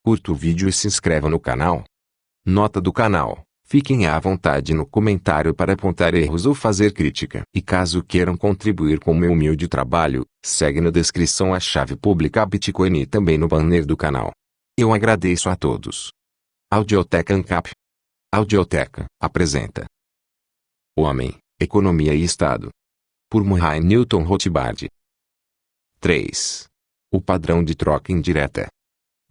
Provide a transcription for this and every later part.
Curta o vídeo e se inscreva no canal. Nota do canal: fiquem à vontade no comentário para apontar erros ou fazer crítica. E caso queiram contribuir com o meu humilde trabalho, segue na descrição a chave pública Bitcoin e também no banner do canal. Eu agradeço a todos. Audioteca ANCAP. Audioteca apresenta Homem, Economia e Estado, por Murray Newton Rothbard. 3. O padrão de troca indireta.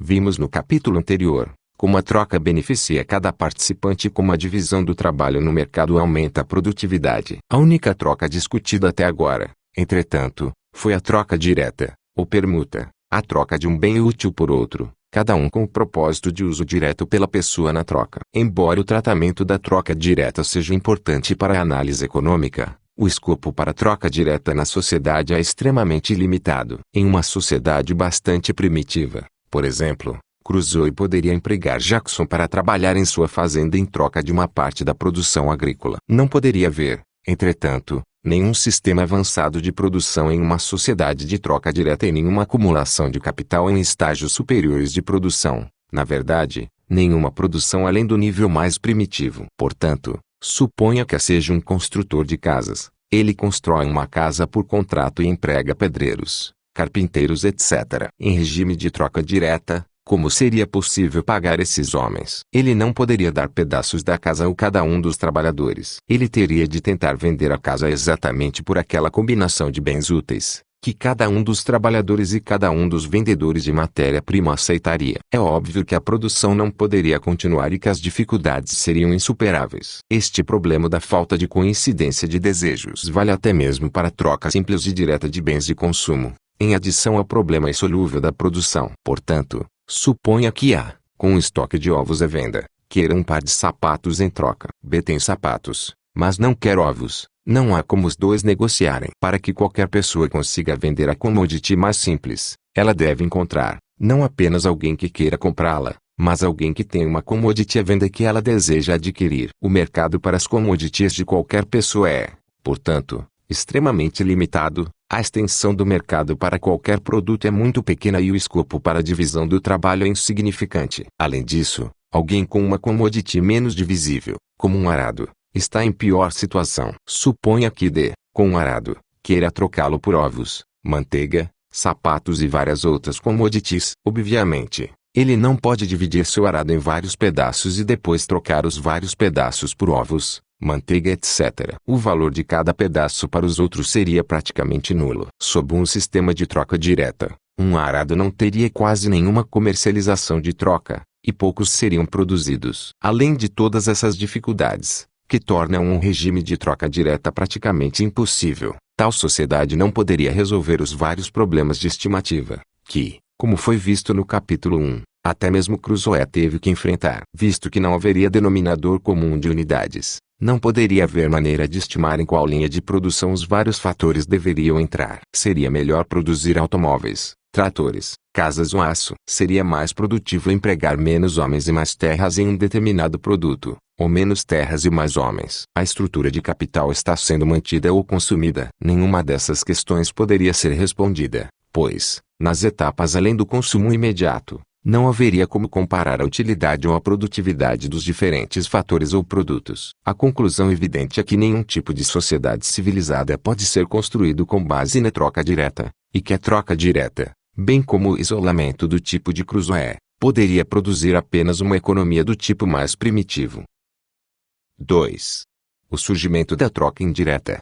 Vimos no capítulo anterior como a troca beneficia cada participante e como a divisão do trabalho no mercado aumenta a produtividade. A única troca discutida até agora, entretanto, foi a troca direta, ou permuta, a troca de um bem útil por outro, cada um com o propósito de uso direto pela pessoa na troca. Embora o tratamento da troca direta seja importante para a análise econômica, o escopo para a troca direta na sociedade é extremamente limitado. Em uma sociedade bastante primitiva, por exemplo, Crusoe poderia empregar Jackson para trabalhar em sua fazenda em troca de uma parte da produção agrícola. Não poderia haver, entretanto, nenhum sistema avançado de produção em uma sociedade de troca direta e nenhuma acumulação de capital em estágios superiores de produção. Na verdade, nenhuma produção além do nível mais primitivo. Portanto, suponha que seja um construtor de casas. Ele constrói uma casa por contrato e emprega pedreiros, carpinteiros, etc. Em regime de troca direta, como seria possível pagar esses homens? Ele não poderia dar pedaços da casa a cada um dos trabalhadores. Ele teria de tentar vender a casa exatamente por aquela combinação de bens úteis, que cada um dos trabalhadores e cada um dos vendedores de matéria-prima aceitaria. É óbvio que a produção não poderia continuar e que as dificuldades seriam insuperáveis. Este problema da falta de coincidência de desejos vale até mesmo para a troca simples e direta de bens de consumo, em adição ao problema insolúvel da produção. Portanto, suponha que A, com um estoque de ovos à venda, queira um par de sapatos em troca. B tem sapatos, mas não quer ovos. Não há como os dois negociarem. Para que qualquer pessoa consiga vender a commodity mais simples, ela deve encontrar, não apenas alguém que queira comprá-la, mas alguém que tenha uma commodity à venda que ela deseja adquirir. O mercado para as commodities de qualquer pessoa é, portanto, extremamente limitado. A extensão do mercado para qualquer produto é muito pequena e o escopo para a divisão do trabalho é insignificante. Além disso, alguém com uma commodity menos divisível, como um arado, está em pior situação. Suponha que D, com um arado, queira trocá-lo por ovos, manteiga, sapatos e várias outras commodities. Obviamente, ele não pode dividir seu arado em vários pedaços e depois trocar os vários pedaços por ovos, manteiga, etc. O valor de cada pedaço para os outros seria praticamente nulo. Sob um sistema de troca direta, um arado não teria quase nenhuma comercialização de troca, e poucos seriam produzidos. Além de todas essas dificuldades, que tornam um regime de troca direta praticamente impossível, tal sociedade não poderia resolver os vários problemas de estimativa, que, como foi visto no capítulo 1, até mesmo Crusoe teve que enfrentar. Visto que não haveria denominador comum de unidades, não poderia haver maneira de estimar em qual linha de produção os vários fatores deveriam entrar. Seria melhor produzir automóveis, tratores, casas ou aço. Seria mais produtivo empregar menos homens e mais terras em um determinado produto, ou menos terras e mais homens. A estrutura de capital está sendo mantida ou consumida. Nenhuma dessas questões poderia ser respondida, pois, nas etapas além do consumo imediato, não haveria como comparar a utilidade ou a produtividade dos diferentes fatores ou produtos. A conclusão evidente é que nenhum tipo de sociedade civilizada pode ser construído com base na troca direta, e que a troca direta, bem como o isolamento do tipo de Crusoe, poderia produzir apenas uma economia do tipo mais primitivo. 2. O surgimento da troca indireta.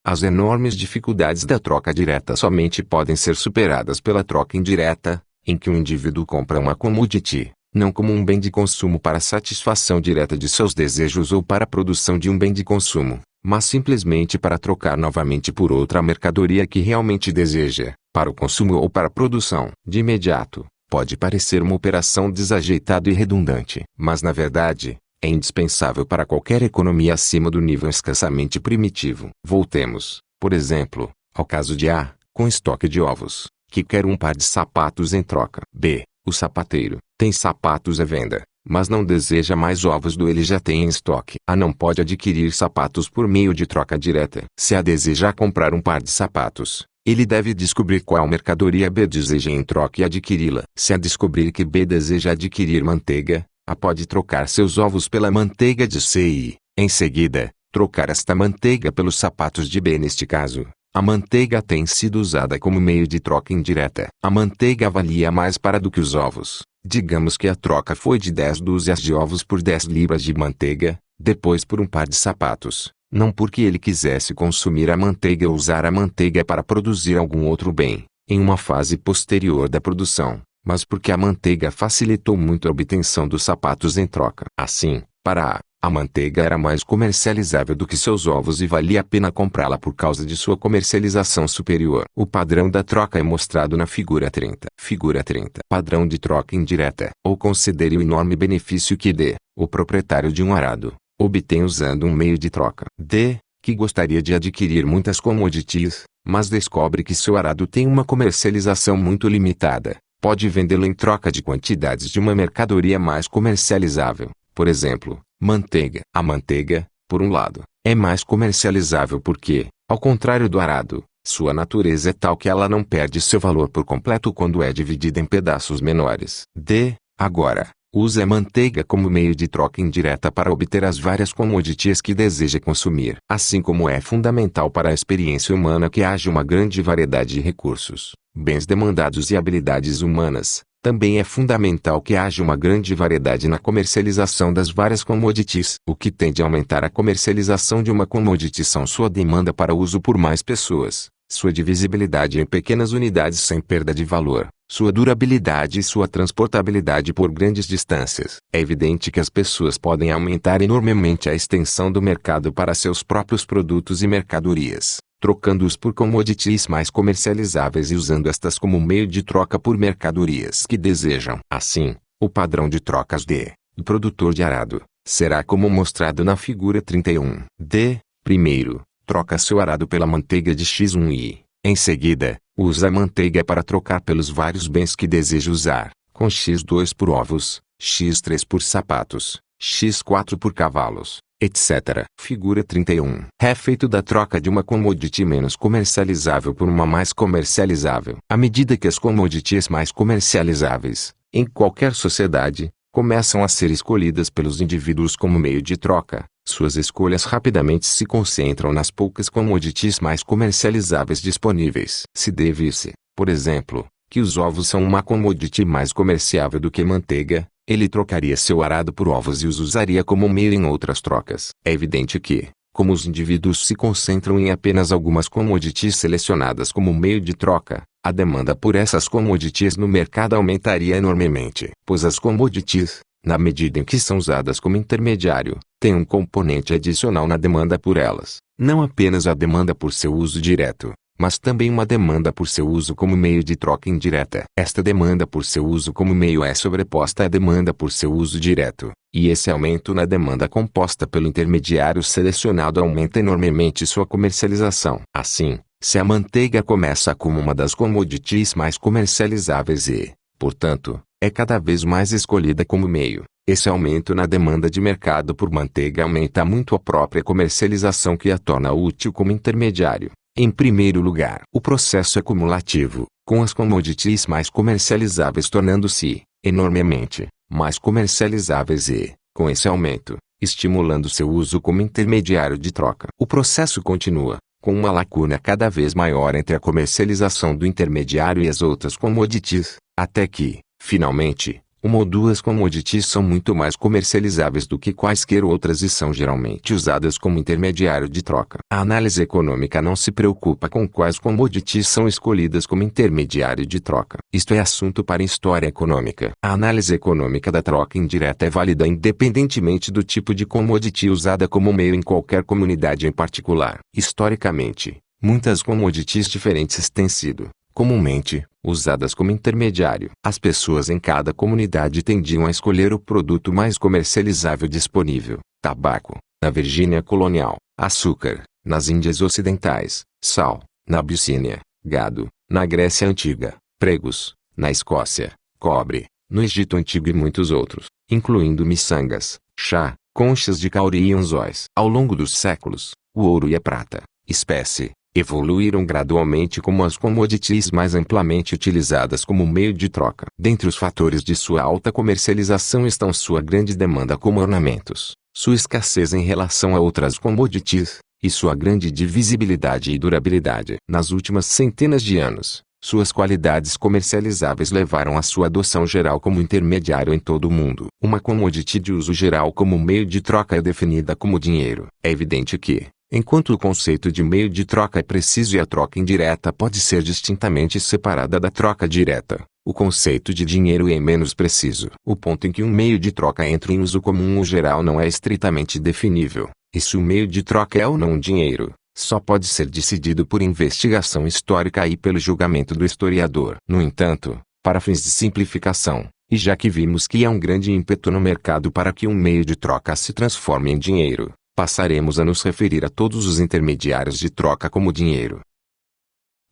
As enormes dificuldades da troca direta somente podem ser superadas pela troca indireta, em que o indivíduo compra uma commodity, não como um bem de consumo para satisfação direta de seus desejos ou para a produção de um bem de consumo, mas simplesmente para trocar novamente por outra mercadoria que realmente deseja, para o consumo ou para a produção. De imediato, pode parecer uma operação desajeitada e redundante, mas na verdade, é indispensável para qualquer economia acima do nível escassamente primitivo. Voltemos, por exemplo, ao caso de A, com estoque de ovos, que quer um par de sapatos em troca. B, o sapateiro, tem sapatos à venda, mas não deseja mais ovos do ele já tem em estoque. A não pode adquirir sapatos por meio de troca direta. Se A desejar comprar um par de sapatos, Ele deve descobrir qual mercadoria B deseja em troca e adquiri-la. Se a descobrir que B deseja adquirir manteiga, A pode trocar seus ovos pela manteiga de C e, em seguida, trocar esta manteiga pelos sapatos de B. Neste caso, a manteiga tem sido usada como meio de troca indireta. A manteiga valia mais para do que os ovos. Digamos que a troca foi de 10 dúzias de ovos por 10 libras de manteiga, depois por um par de sapatos. Não porque ele quisesse consumir a manteiga ou usar a manteiga para produzir algum outro bem, em uma fase posterior da produção, mas porque a manteiga facilitou muito a obtenção dos sapatos em troca. Assim, para a manteiga era mais comercializável do que seus ovos e valia a pena comprá-la por causa de sua comercialização superior. O padrão da troca é mostrado na figura 30. Figura 30. Padrão de troca indireta. Ou considere o enorme benefício que D, o proprietário de um arado, obtém usando um meio de troca. D, que gostaria de adquirir muitas commodities, mas descobre que seu arado tem uma comercialização muito limitada, pode vendê-lo em troca de quantidades de uma mercadoria mais comercializável. Por exemplo, manteiga. A manteiga, por um lado, é mais comercializável porque, ao contrário do arado, sua natureza é tal que ela não perde seu valor por completo quando é dividida em pedaços menores. D, agora, usa a manteiga como meio de troca indireta para obter as várias commodities que deseja consumir. Assim como é fundamental para a experiência humana que haja uma grande variedade de recursos, bens demandados e habilidades humanas, também é fundamental que haja uma grande variedade na comercialização das várias commodities. O que tende a aumentar a comercialização de uma commodity são sua demanda para uso por mais pessoas, sua divisibilidade em pequenas unidades sem perda de valor, sua durabilidade e sua transportabilidade por grandes distâncias. É evidente que as pessoas podem aumentar enormemente a extensão do mercado para seus próprios produtos e mercadorias, trocando-os por commodities mais comercializáveis e usando estas como meio de troca por mercadorias que desejam. Assim, o padrão de trocas D, do produtor de arado, será como mostrado na figura 31. D, primeiro, troca seu arado pela manteiga de X1 e, em seguida, usa a manteiga para trocar pelos vários bens que deseja usar, com X2 por ovos, X3 por sapatos, X4 por cavalos, etc. Figura 31. É feito da troca de uma commodity menos comercializável por uma mais comercializável. À medida que as commodities mais comercializáveis, em qualquer sociedade, começam a ser escolhidas pelos indivíduos como meio de troca, suas escolhas rapidamente se concentram nas poucas commodities mais comercializáveis disponíveis. Se devisse, por exemplo, que os ovos são uma commodity mais comerciável do que manteiga, ele trocaria seu arado por ovos e os usaria como meio em outras trocas. É evidente que, como os indivíduos se concentram em apenas algumas commodities selecionadas como meio de troca, a demanda por essas commodities no mercado aumentaria enormemente. Pois as commodities, na medida em que são usadas como intermediário, têm um componente adicional na demanda por elas. Não apenas a demanda por seu uso direto, mas também uma demanda por seu uso como meio de troca indireta. Esta demanda por seu uso como meio é sobreposta à demanda por seu uso direto, e esse aumento na demanda composta pelo intermediário selecionado aumenta enormemente sua comercialização. Assim, se a manteiga começa como uma das commodities mais comercializáveis e, portanto, é cada vez mais escolhida como meio, esse aumento na demanda de mercado por manteiga aumenta muito a própria comercialização que a torna útil como intermediário. Em primeiro lugar, o processo é cumulativo, com as commodities mais comercializáveis tornando-se, enormemente, mais comercializáveis e, com esse aumento, estimulando seu uso como intermediário de troca. O processo continua, com uma lacuna cada vez maior entre a comercialização do intermediário e as outras commodities, até que, finalmente, uma ou duas commodities são muito mais comercializáveis do que quaisquer outras e são geralmente usadas como intermediário de troca. A análise econômica não se preocupa com quais commodities são escolhidas como intermediário de troca. Isto é assunto para história econômica. A análise econômica da troca indireta é válida independentemente do tipo de commodity usada como meio em qualquer comunidade em particular. Historicamente, muitas commodities diferentes têm sido, comumente, usadas como intermediário. As pessoas em cada comunidade tendiam a escolher o produto mais comercializável disponível: tabaco, na Virgínia colonial; açúcar, nas Índias Ocidentais; sal, na Abissínia; gado, na Grécia Antiga; pregos, na Escócia; cobre, no Egito Antigo e muitos outros, incluindo miçangas, chá, conchas de cauri e anzóis. Ao longo dos séculos, o ouro e a prata, espécie, evoluíram gradualmente como as commodities mais amplamente utilizadas como meio de troca. Dentre os fatores de sua alta comercialização estão sua grande demanda como ornamentos, sua escassez em relação a outras commodities, e sua grande divisibilidade e durabilidade. Nas últimas centenas de anos, suas qualidades comercializáveis levaram à sua adoção geral como intermediário em todo o mundo. Uma commodity de uso geral como meio de troca é definida como dinheiro. É evidente que, enquanto o conceito de meio de troca é preciso e a troca indireta pode ser distintamente separada da troca direta, o conceito de dinheiro é menos preciso. O ponto em que um meio de troca entra em uso comum ou geral não é estritamente definível, e se o meio de troca é ou não dinheiro, só pode ser decidido por investigação histórica e pelo julgamento do historiador. No entanto, para fins de simplificação, e já que vimos que há um grande ímpeto no mercado para que um meio de troca se transforme em dinheiro, passaremos a nos referir a todos os intermediários de troca como dinheiro.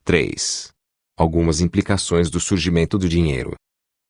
3. Algumas implicações do surgimento do dinheiro.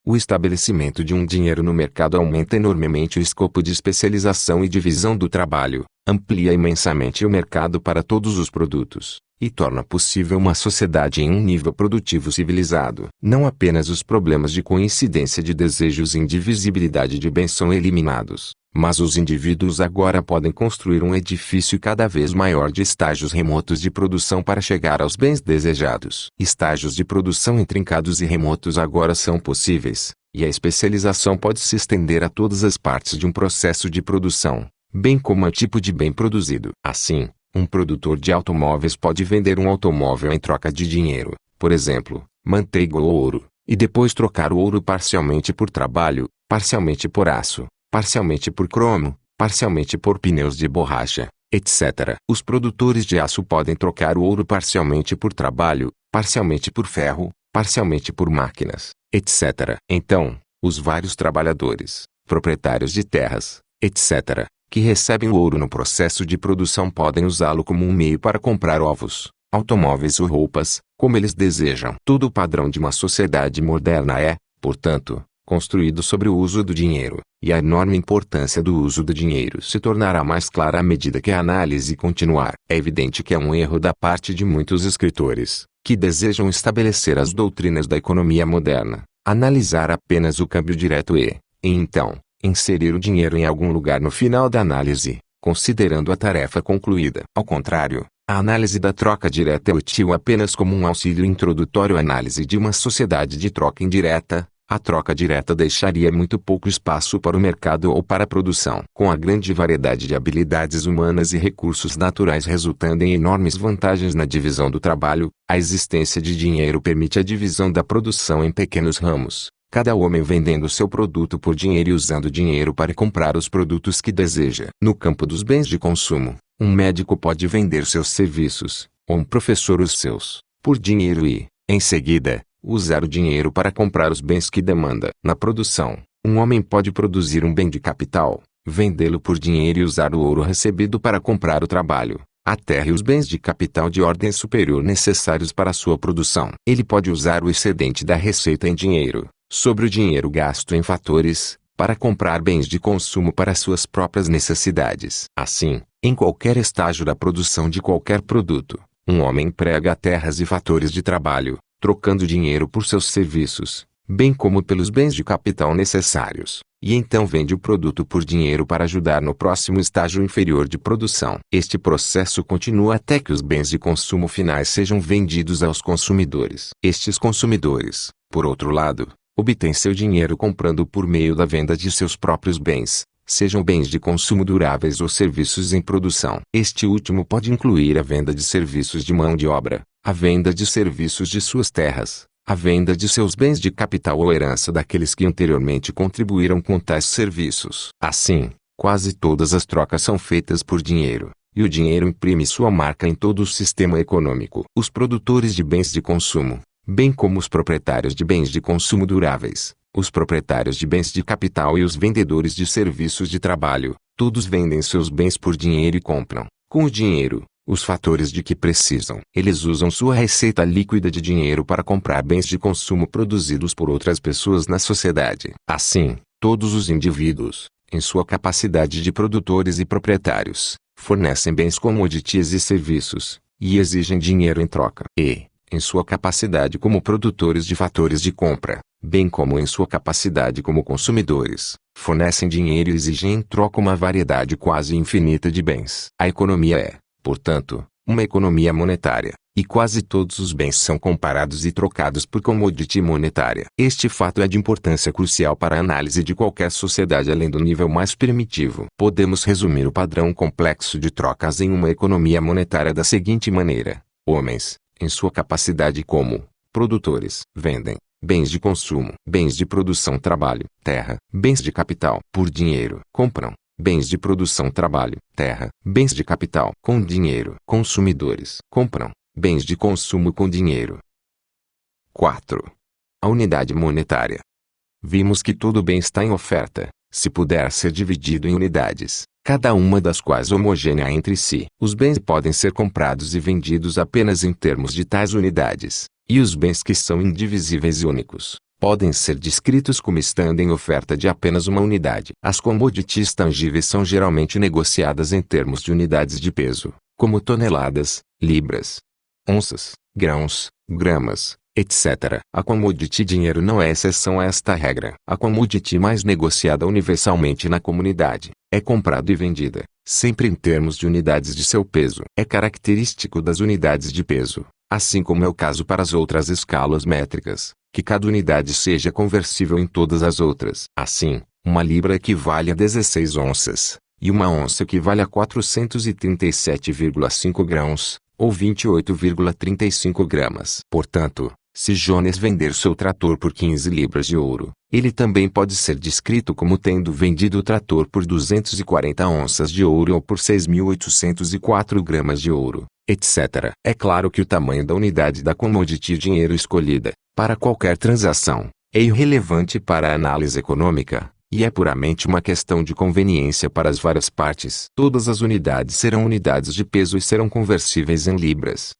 O estabelecimento de um dinheiro no mercado aumenta enormemente o escopo de especialização e divisão do trabalho, amplia imensamente o mercado para todos os produtos, e torna possível uma sociedade em um nível produtivo civilizado. Não apenas os problemas de coincidência de desejos e indivisibilidade de bens são eliminados, mas os indivíduos agora podem construir um edifício cada vez maior de estágios remotos de produção para chegar aos bens desejados. Estágios de produção intrincados e remotos agora são possíveis, e a especialização pode se estender a todas as partes de um processo de produção, bem como a tipo de bem produzido. Assim, um produtor de automóveis pode vender um automóvel em troca de dinheiro, por exemplo, manteiga ou ouro, e depois trocar o ouro parcialmente por trabalho, parcialmente por aço, parcialmente por cromo, parcialmente por pneus de borracha, etc. Os produtores de aço podem trocar o ouro parcialmente por trabalho, parcialmente por ferro, parcialmente por máquinas, etc. Então, os vários trabalhadores, proprietários de terras, etc., que recebem o ouro no processo de produção podem usá-lo como um meio para comprar ovos, automóveis ou roupas, como eles desejam. Todo o padrão de uma sociedade moderna é, portanto, construído sobre o uso do dinheiro, e a enorme importância do uso do dinheiro se tornará mais clara à medida que a análise continuar. É evidente que é um erro da parte de muitos escritores, que desejam estabelecer as doutrinas da economia moderna, analisar apenas o câmbio direto e então, inserir o dinheiro em algum lugar no final da análise, considerando a tarefa concluída. Ao contrário, a análise da troca direta é útil apenas como um auxílio introdutório à análise de uma sociedade de troca indireta. A troca direta deixaria muito pouco espaço para o mercado ou para a produção. Com a grande variedade de habilidades humanas e recursos naturais resultando em enormes vantagens na divisão do trabalho, a existência de dinheiro permite a divisão da produção em pequenos ramos, cada homem vendendo seu produto por dinheiro e usando dinheiro para comprar os produtos que deseja. No campo dos bens de consumo, um médico pode vender seus serviços, ou um professor os seus, por dinheiro e, em seguida, usar o dinheiro para comprar os bens que demanda. Na produção, um homem pode produzir um bem de capital, vendê-lo por dinheiro e usar o ouro recebido para comprar o trabalho, a terra e os bens de capital de ordem superior necessários para a sua produção. Ele pode usar o excedente da receita em dinheiro, sobre o dinheiro gasto em fatores, para comprar bens de consumo para suas próprias necessidades. Assim, em qualquer estágio da produção de qualquer produto, um homem emprega terras e fatores de trabalho, trocando dinheiro por seus serviços, bem como pelos bens de capital necessários, e então vende o produto por dinheiro para ajudar no próximo estágio inferior de produção. Este processo continua até que os bens de consumo finais sejam vendidos aos consumidores. Estes consumidores, por outro lado, obtêm seu dinheiro comprando por meio da venda de seus próprios bens, sejam bens de consumo duráveis ou serviços em produção. Este último pode incluir a venda de serviços de mão de obra, a venda de serviços de suas terras, a venda de seus bens de capital ou herança daqueles que anteriormente contribuíram com tais serviços. Assim, quase todas as trocas são feitas por dinheiro, e o dinheiro imprime sua marca em todo o sistema econômico. Os produtores de bens de consumo, bem como os proprietários de bens de consumo duráveis, os proprietários de bens de capital e os vendedores de serviços de trabalho, todos vendem seus bens por dinheiro e compram, com o dinheiro, os fatores de que precisam. Eles usam sua receita líquida de dinheiro para comprar bens de consumo produzidos por outras pessoas na sociedade. Assim, todos os indivíduos, em sua capacidade de produtores e proprietários, fornecem bens, commodities e serviços, e exigem dinheiro em troca. E, em sua capacidade como produtores de fatores de compra, bem como em sua capacidade como consumidores, fornecem dinheiro e exigem em troca uma variedade quase infinita de bens. A economia é, portanto, uma economia monetária, e quase todos os bens são comparados e trocados por commodity monetária. Este fato é de importância crucial para a análise de qualquer sociedade além do nível mais primitivo. Podemos resumir o padrão complexo de trocas em uma economia monetária da seguinte maneira: homens, em sua capacidade como produtores, vendem bens de consumo, bens de produção, trabalho, terra, bens de capital por dinheiro, compram bens de produção, trabalho, terra, bens de capital com dinheiro. Consumidores compram bens de consumo com dinheiro. 4. A unidade monetária. Vimos que todo bem está em oferta, se puder ser dividido em unidades, cada uma das quais homogênea entre si. Os bens podem ser comprados e vendidos apenas em termos de tais unidades, e os bens que são indivisíveis e únicos podem ser descritos como estando em oferta de apenas uma unidade. As commodities tangíveis são geralmente negociadas em termos de unidades de peso, como toneladas, libras, onças, grãos, gramas, etc. A commodity dinheiro não é exceção a esta regra. A commodity mais negociada universalmente na comunidade é comprada e vendida, sempre em termos de unidades de seu peso. É característico das unidades de peso, assim como é o caso para as outras escalas métricas, que cada unidade seja conversível em todas as outras. Assim, uma libra equivale a 16 onças, e uma onça equivale a 437,5 grãos, ou 28,35 gramas. Portanto, se Jones vender seu trator por 15 libras de ouro, ele também pode ser descrito como tendo vendido o trator por 240 onças de ouro ou por 6.804 gramas de ouro, etc. É claro que o tamanho da unidade da commodity dinheiro escolhida, para qualquer transação, é irrelevante para a análise econômica, e é puramente uma questão de conveniência para as várias partes. Todas as unidades serão unidades de peso e serão conversíveis em libras,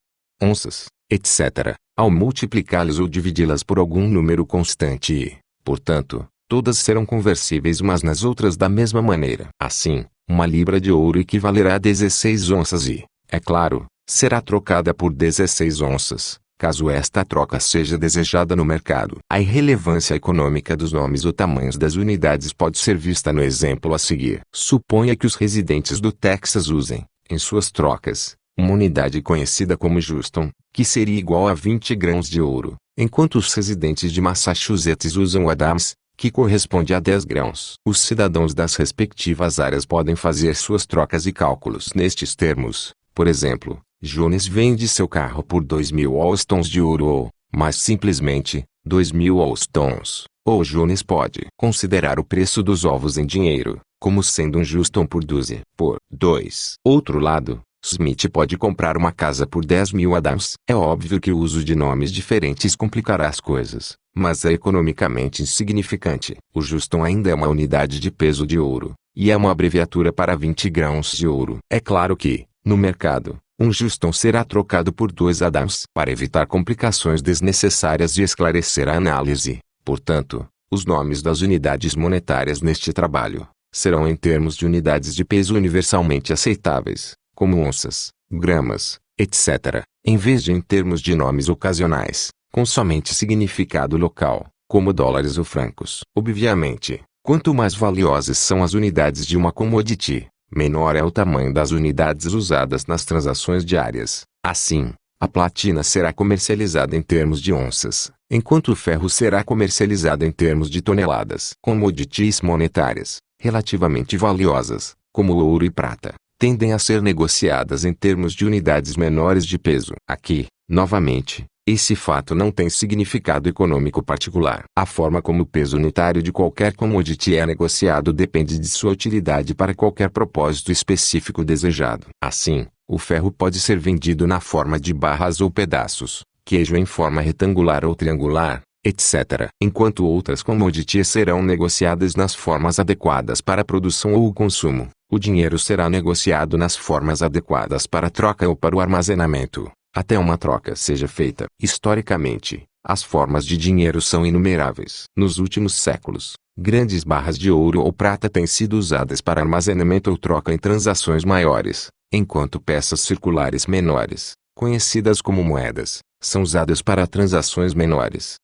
onças, etc., ao multiplicá-las ou dividi-las por algum número constante e, portanto, todas serão conversíveis umas nas outras da mesma maneira. Assim, uma libra de ouro equivalerá a 16 onças e, é claro, será trocada por 16 onças, caso esta troca seja desejada no mercado. A irrelevância econômica dos nomes ou tamanhos das unidades pode ser vista no exemplo a seguir. Suponha que os residentes do Texas usem, em suas trocas, uma unidade conhecida como Houston, que seria igual a 20 grãos de ouro, enquanto os residentes de Massachusetts usam Adams, que corresponde a 10 grãos. Os cidadãos das respectivas áreas podem fazer suas trocas e cálculos nestes termos. Por exemplo, Jones vende seu carro por 2.000 Houstons de ouro ou, mais simplesmente, 2.000 Houstons. Ou Jones pode considerar o preço dos ovos em dinheiro, como sendo um Houston por dúzia. Por 2. Outro lado, Smith pode comprar uma casa por 10.000 Adams. É óbvio que o uso de nomes diferentes complicará as coisas, mas é economicamente insignificante. O Houston ainda é uma unidade de peso de ouro, e é uma abreviatura para 20 grãos de ouro. É claro que, no mercado, um Houston será trocado por 2 Adams. Para evitar complicações desnecessárias e esclarecer a análise, portanto, os nomes das unidades monetárias neste trabalho serão em termos de unidades de peso universalmente aceitáveis, como onças, gramas, etc., em vez de em termos de nomes ocasionais, com somente significado local, como dólares ou francos. Obviamente, quanto mais valiosas são as unidades de uma commodity, menor é o tamanho das unidades usadas nas transações diárias. Assim, a platina será comercializada em termos de onças, enquanto o ferro será comercializado em termos de toneladas. Commodities monetárias, relativamente valiosas, como ouro e prata, tendem a ser negociadas em termos de unidades menores de peso. Aqui, novamente, esse fato não tem significado econômico particular. A forma como o peso unitário de qualquer commodity é negociado depende de sua utilidade para qualquer propósito específico desejado. Assim, o ferro pode ser vendido na forma de barras ou pedaços, queijo em forma retangular ou triangular, etc., enquanto outras commodities serão negociadas nas formas adequadas para a produção ou o consumo. O dinheiro será negociado nas formas adequadas para a troca ou para o armazenamento, até uma troca seja feita. Historicamente, as formas de dinheiro são inumeráveis. Nos últimos séculos, grandes barras de ouro ou prata têm sido usadas para armazenamento ou troca em transações maiores, enquanto peças circulares menores, conhecidas como moedas, são usadas para transações menores.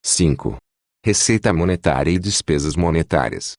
5. Receita monetária e despesas monetárias.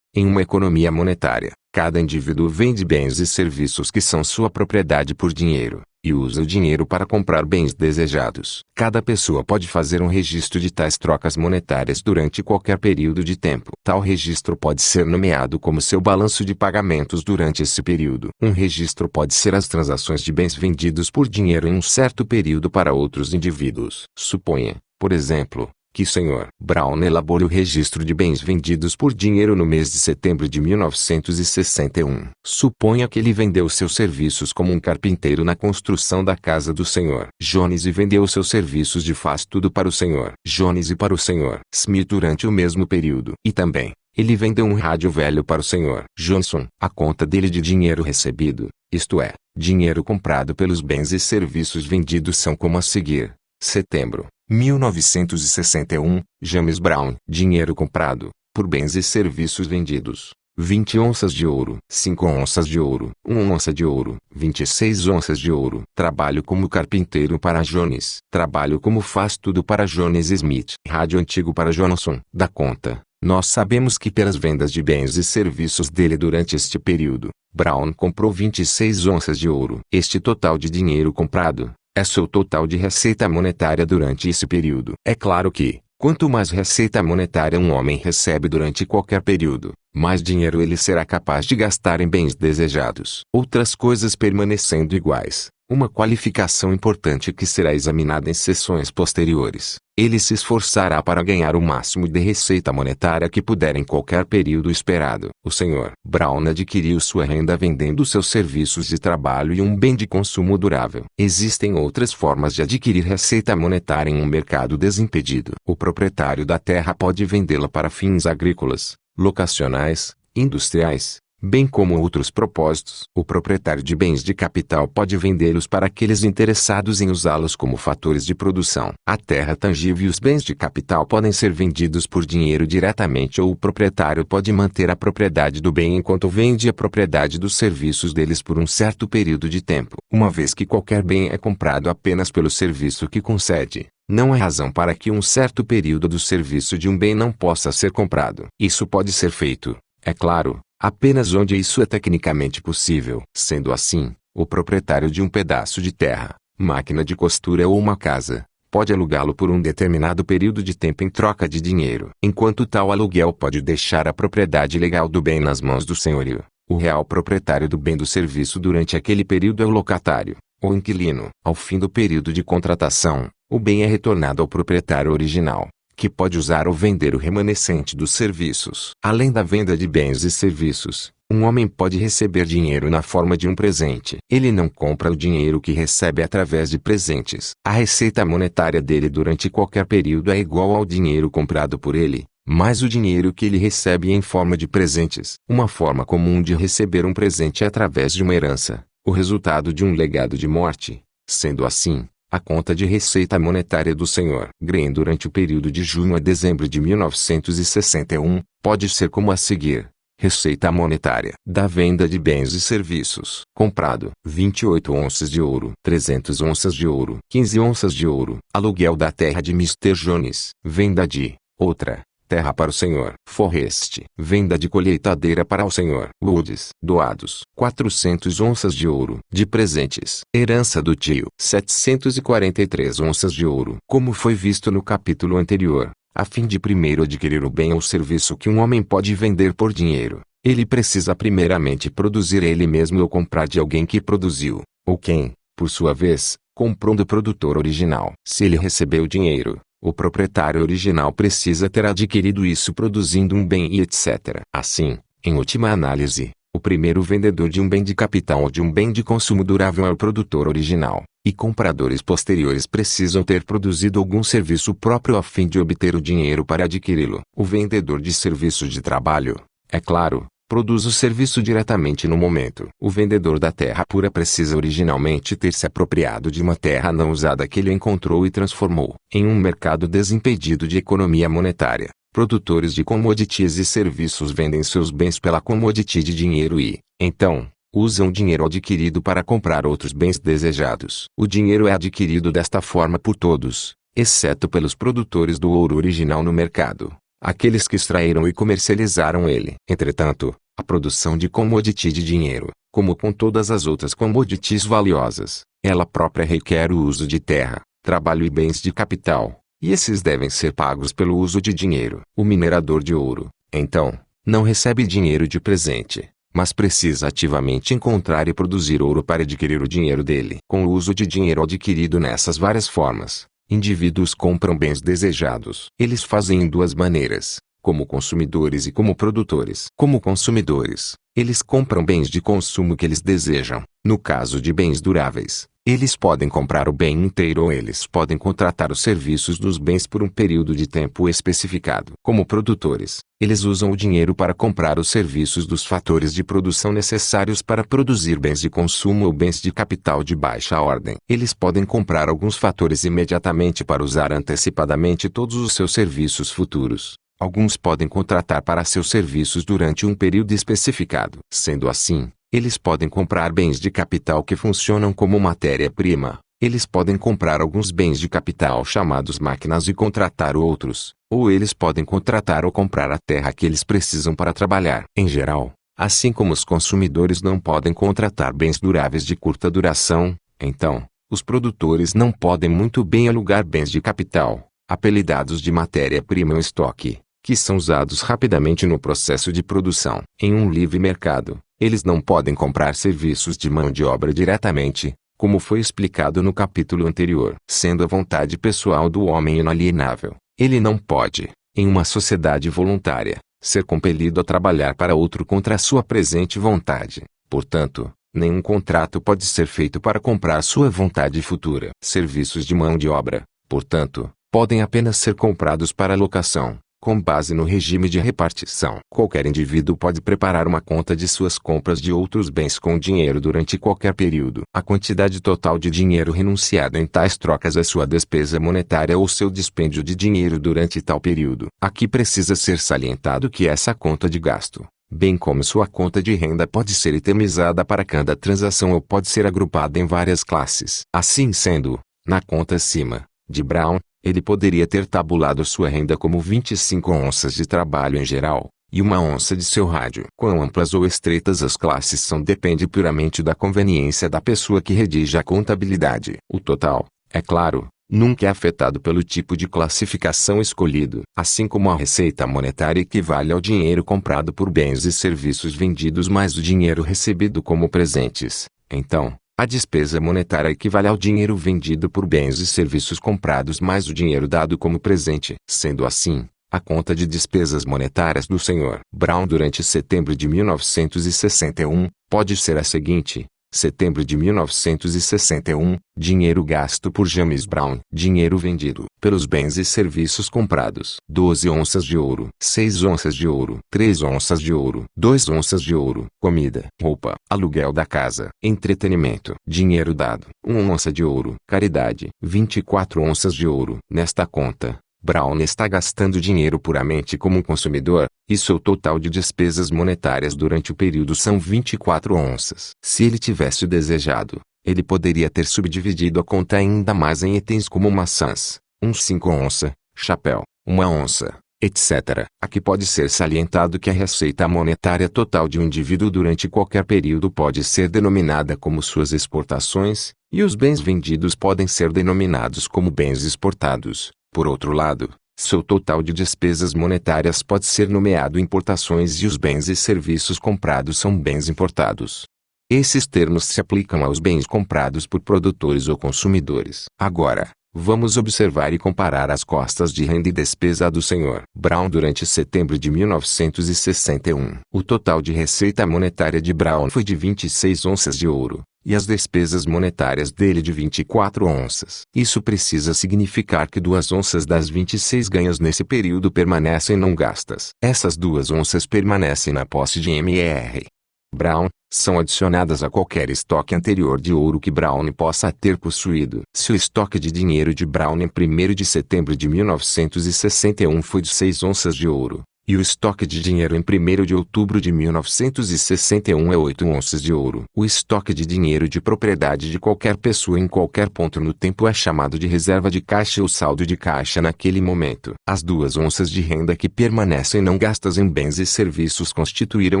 Em uma economia monetária, cada indivíduo vende bens e serviços que são sua propriedade por dinheiro, e usa o dinheiro para comprar bens desejados. Cada pessoa pode fazer um registro de tais trocas monetárias durante qualquer período de tempo. Tal registro pode ser nomeado como seu balanço de pagamentos durante esse período. Um registro pode ser as transações de bens vendidos por dinheiro em um certo período para outros indivíduos. Suponha, por exemplo, que o Sr. Brown elabore o registro de bens vendidos por dinheiro no mês de setembro de 1961. Suponha que ele vendeu seus serviços como um carpinteiro na construção da casa do Sr. Jones e vendeu seus serviços de faz tudo para o Sr. Jones e para o Sr. Smith durante o mesmo período. E também, ele vendeu um rádio velho para o Sr. Johnson. A conta dele de dinheiro recebido, isto é, dinheiro comprado pelos bens e serviços vendidos são como a seguir. Setembro, 1961, James Brown. Dinheiro comprado, por bens e serviços vendidos, 20 onças de ouro, 5 onças de ouro, 1 onça de ouro, 26 onças de ouro. Trabalho como carpinteiro para Jones. Trabalho como faz tudo para Jones Smith. Rádio antigo para Johnson. Da conta, nós sabemos que pelas vendas de bens e serviços dele durante este período, Brown comprou 26 onças de ouro. Este total de dinheiro comprado é seu total de receita monetária durante esse período. É claro que, quanto mais receita monetária um homem recebe durante qualquer período, mais dinheiro ele será capaz de gastar em bens desejados. Outras coisas permanecendo iguais, uma qualificação importante que será examinada em sessões posteriores. Ele se esforçará para ganhar o máximo de receita monetária que puder em qualquer período esperado. O Sr. Brown adquiriu sua renda vendendo seus serviços de trabalho e um bem de consumo durável. Existem outras formas de adquirir receita monetária em um mercado desimpedido. O proprietário da terra pode vendê-la para fins agrícolas, locacionais, industriais, bem como outros propósitos. O proprietário de bens de capital pode vendê-los para aqueles interessados em usá-los como fatores de produção. A terra tangível e os bens de capital podem ser vendidos por dinheiro diretamente ou o proprietário pode manter a propriedade do bem enquanto vende a propriedade dos serviços deles por um certo período de tempo. Uma vez que qualquer bem é comprado apenas pelo serviço que concede, não há razão para que um certo período do serviço de um bem não possa ser comprado. Isso pode ser feito, é claro, apenas onde isso é tecnicamente possível. Sendo assim, o proprietário de um pedaço de terra, máquina de costura ou uma casa, pode alugá-lo por um determinado período de tempo em troca de dinheiro. Enquanto tal aluguel pode deixar a propriedade legal do bem nas mãos do senhorio, o real proprietário do bem do serviço durante aquele período é o locatário, ou inquilino. Ao fim do período de contratação, o bem é retornado ao proprietário original, que pode usar ou vender o remanescente dos serviços. Além da venda de bens e serviços, um homem pode receber dinheiro na forma de um presente. Ele não compra o dinheiro que recebe através de presentes. A receita monetária dele durante qualquer período é igual ao dinheiro comprado por ele, mais o dinheiro que ele recebe em forma de presentes. Uma forma comum de receber um presente é através de uma herança, o resultado de um legado de morte. Sendo assim, a conta de receita monetária do Sr. Green durante o período de junho a dezembro de 1961, pode ser como a seguir. Receita monetária da venda de bens e serviços. Comprado, 28 onças de ouro, 300 onças de ouro, 15 onças de ouro. Aluguel da terra de Mr. Jones. Venda de outra terra para o Sr. Forrest. Venda de colheitadeira para o Sr. Woods. Doados, 400 onças de ouro. De presentes. Herança do tio, 743 onças de ouro. Como foi visto no capítulo anterior, a fim de primeiro adquirir o bem ou serviço que um homem pode vender por dinheiro, ele precisa primeiramente produzir ele mesmo ou comprar de alguém que produziu, ou quem, por sua vez, comprou do produtor original. Se ele recebeu dinheiro, o proprietário original precisa ter adquirido isso produzindo um bem e etc. Assim, em última análise, o primeiro vendedor de um bem de capital ou de um bem de consumo durável é o produtor original, e compradores posteriores precisam ter produzido algum serviço próprio a fim de obter o dinheiro para adquiri-lo. O vendedor de serviço de trabalho, é claro, produz o serviço diretamente no momento. O vendedor da terra pura precisa originalmente ter se apropriado de uma terra não usada que ele encontrou e transformou. Em um mercado desimpedido de economia monetária, produtores de commodities e serviços vendem seus bens pela commodity de dinheiro e, então, usam o dinheiro adquirido para comprar outros bens desejados. O dinheiro é adquirido desta forma por todos, exceto pelos produtores do ouro original no mercado, aqueles que extraíram e comercializaram ele. Entretanto, a produção de commodity de dinheiro, como com todas as outras commodities valiosas, ela própria requer o uso de terra, trabalho e bens de capital, e esses devem ser pagos pelo uso de dinheiro. O minerador de ouro, então, não recebe dinheiro de presente, mas precisa ativamente encontrar e produzir ouro para adquirir o dinheiro dele. Com o uso de dinheiro adquirido nessas várias formas, indivíduos compram bens desejados. Eles fazem em duas maneiras, como consumidores e como produtores. Como consumidores, eles compram bens de consumo que eles desejam. No caso de bens duráveis, eles podem comprar o bem inteiro ou eles podem contratar os serviços dos bens por um período de tempo especificado. Como produtores, eles usam o dinheiro para comprar os serviços dos fatores de produção necessários para produzir bens de consumo ou bens de capital de baixa ordem. Eles podem comprar alguns fatores imediatamente para usar antecipadamente todos os seus serviços futuros. Alguns podem contratar para seus serviços durante um período especificado. Sendo assim, eles podem comprar bens de capital que funcionam como matéria-prima. Eles podem comprar alguns bens de capital chamados máquinas e contratar outros, ou eles podem contratar ou comprar a terra que eles precisam para trabalhar. Em geral, assim como os consumidores não podem contratar bens duráveis de curta duração, então, os produtores não podem muito bem alugar bens de capital, apelidados de matéria-prima ou estoque, que são usados rapidamente no processo de produção. Em um livre mercado, eles não podem comprar serviços de mão de obra diretamente, como foi explicado no capítulo anterior. Sendo a vontade pessoal do homem inalienável, ele não pode, em uma sociedade voluntária, ser compelido a trabalhar para outro contra a sua presente vontade. Portanto, nenhum contrato pode ser feito para comprar sua vontade futura. Serviços de mão de obra, portanto, podem apenas ser comprados para locação, com base no regime de repartição. Qualquer indivíduo pode preparar uma conta de suas compras de outros bens com dinheiro durante qualquer período. A quantidade total de dinheiro renunciado em tais trocas é sua despesa monetária ou seu dispêndio de dinheiro durante tal período. Aqui precisa ser salientado que essa conta de gasto, bem como sua conta de renda, pode ser itemizada para cada transação ou pode ser agrupada em várias classes. Assim sendo, na conta acima, de Brown, ele poderia ter tabulado sua renda como 25 onças de trabalho em geral, e 1 onça de seu rádio. Quão amplas ou estreitas as classes são depende puramente da conveniência da pessoa que redige a contabilidade. O total, é claro, nunca é afetado pelo tipo de classificação escolhido. Assim como a receita monetária equivale ao dinheiro comprado por bens e serviços vendidos mais o dinheiro recebido como presentes, então, a despesa monetária equivale ao dinheiro vendido por bens e serviços comprados mais o dinheiro dado como presente. Sendo assim, a conta de despesas monetárias do Sr. Brown durante setembro de 1961 pode ser a seguinte: setembro de 1961, dinheiro gasto por James Brown, dinheiro vendido pelos bens e serviços comprados: 12 onças de ouro, 6 onças de ouro, 3 onças de ouro, 2 onças de ouro, comida, roupa, aluguel da casa, entretenimento, dinheiro dado, 1 onça de ouro, caridade, 24 onças de ouro. Nesta conta, Brown está gastando dinheiro puramente como um consumidor, e seu total de despesas monetárias durante o período são 24 onças. Se ele tivesse desejado, ele poderia ter subdividido a conta ainda mais em itens como maçãs, 5 onça, chapéu, 1 onça, etc. Aqui pode ser salientado que a receita monetária total de um indivíduo durante qualquer período pode ser denominada como suas exportações, e os bens vendidos podem ser denominados como bens exportados. Por outro lado, seu total de despesas monetárias pode ser nomeado importações e os bens e serviços comprados são bens importados. Esses termos se aplicam aos bens comprados por produtores ou consumidores. Agora, vamos observar e comparar as costas de renda e despesa do Sr. Brown durante setembro de 1961. O total de receita monetária de Brown foi de 26 onças de ouro, e as despesas monetárias dele de 24 onças. Isso precisa significar que 2 onças das 26 ganhas nesse período permanecem não gastas. Essas 2 onças permanecem na posse de Mr. Brown, são adicionadas a qualquer estoque anterior de ouro que Brown possa ter possuído. Se o estoque de dinheiro de Brown em 1º de setembro de 1961 foi de 6 onças de ouro, E o estoque de dinheiro em 1º de outubro de 1961 é 8 onças de ouro. O estoque de dinheiro de propriedade de qualquer pessoa em qualquer ponto no tempo é chamado de reserva de caixa ou saldo de caixa naquele momento. As 2 onças de renda que permanecem não gastas em bens e serviços constituíram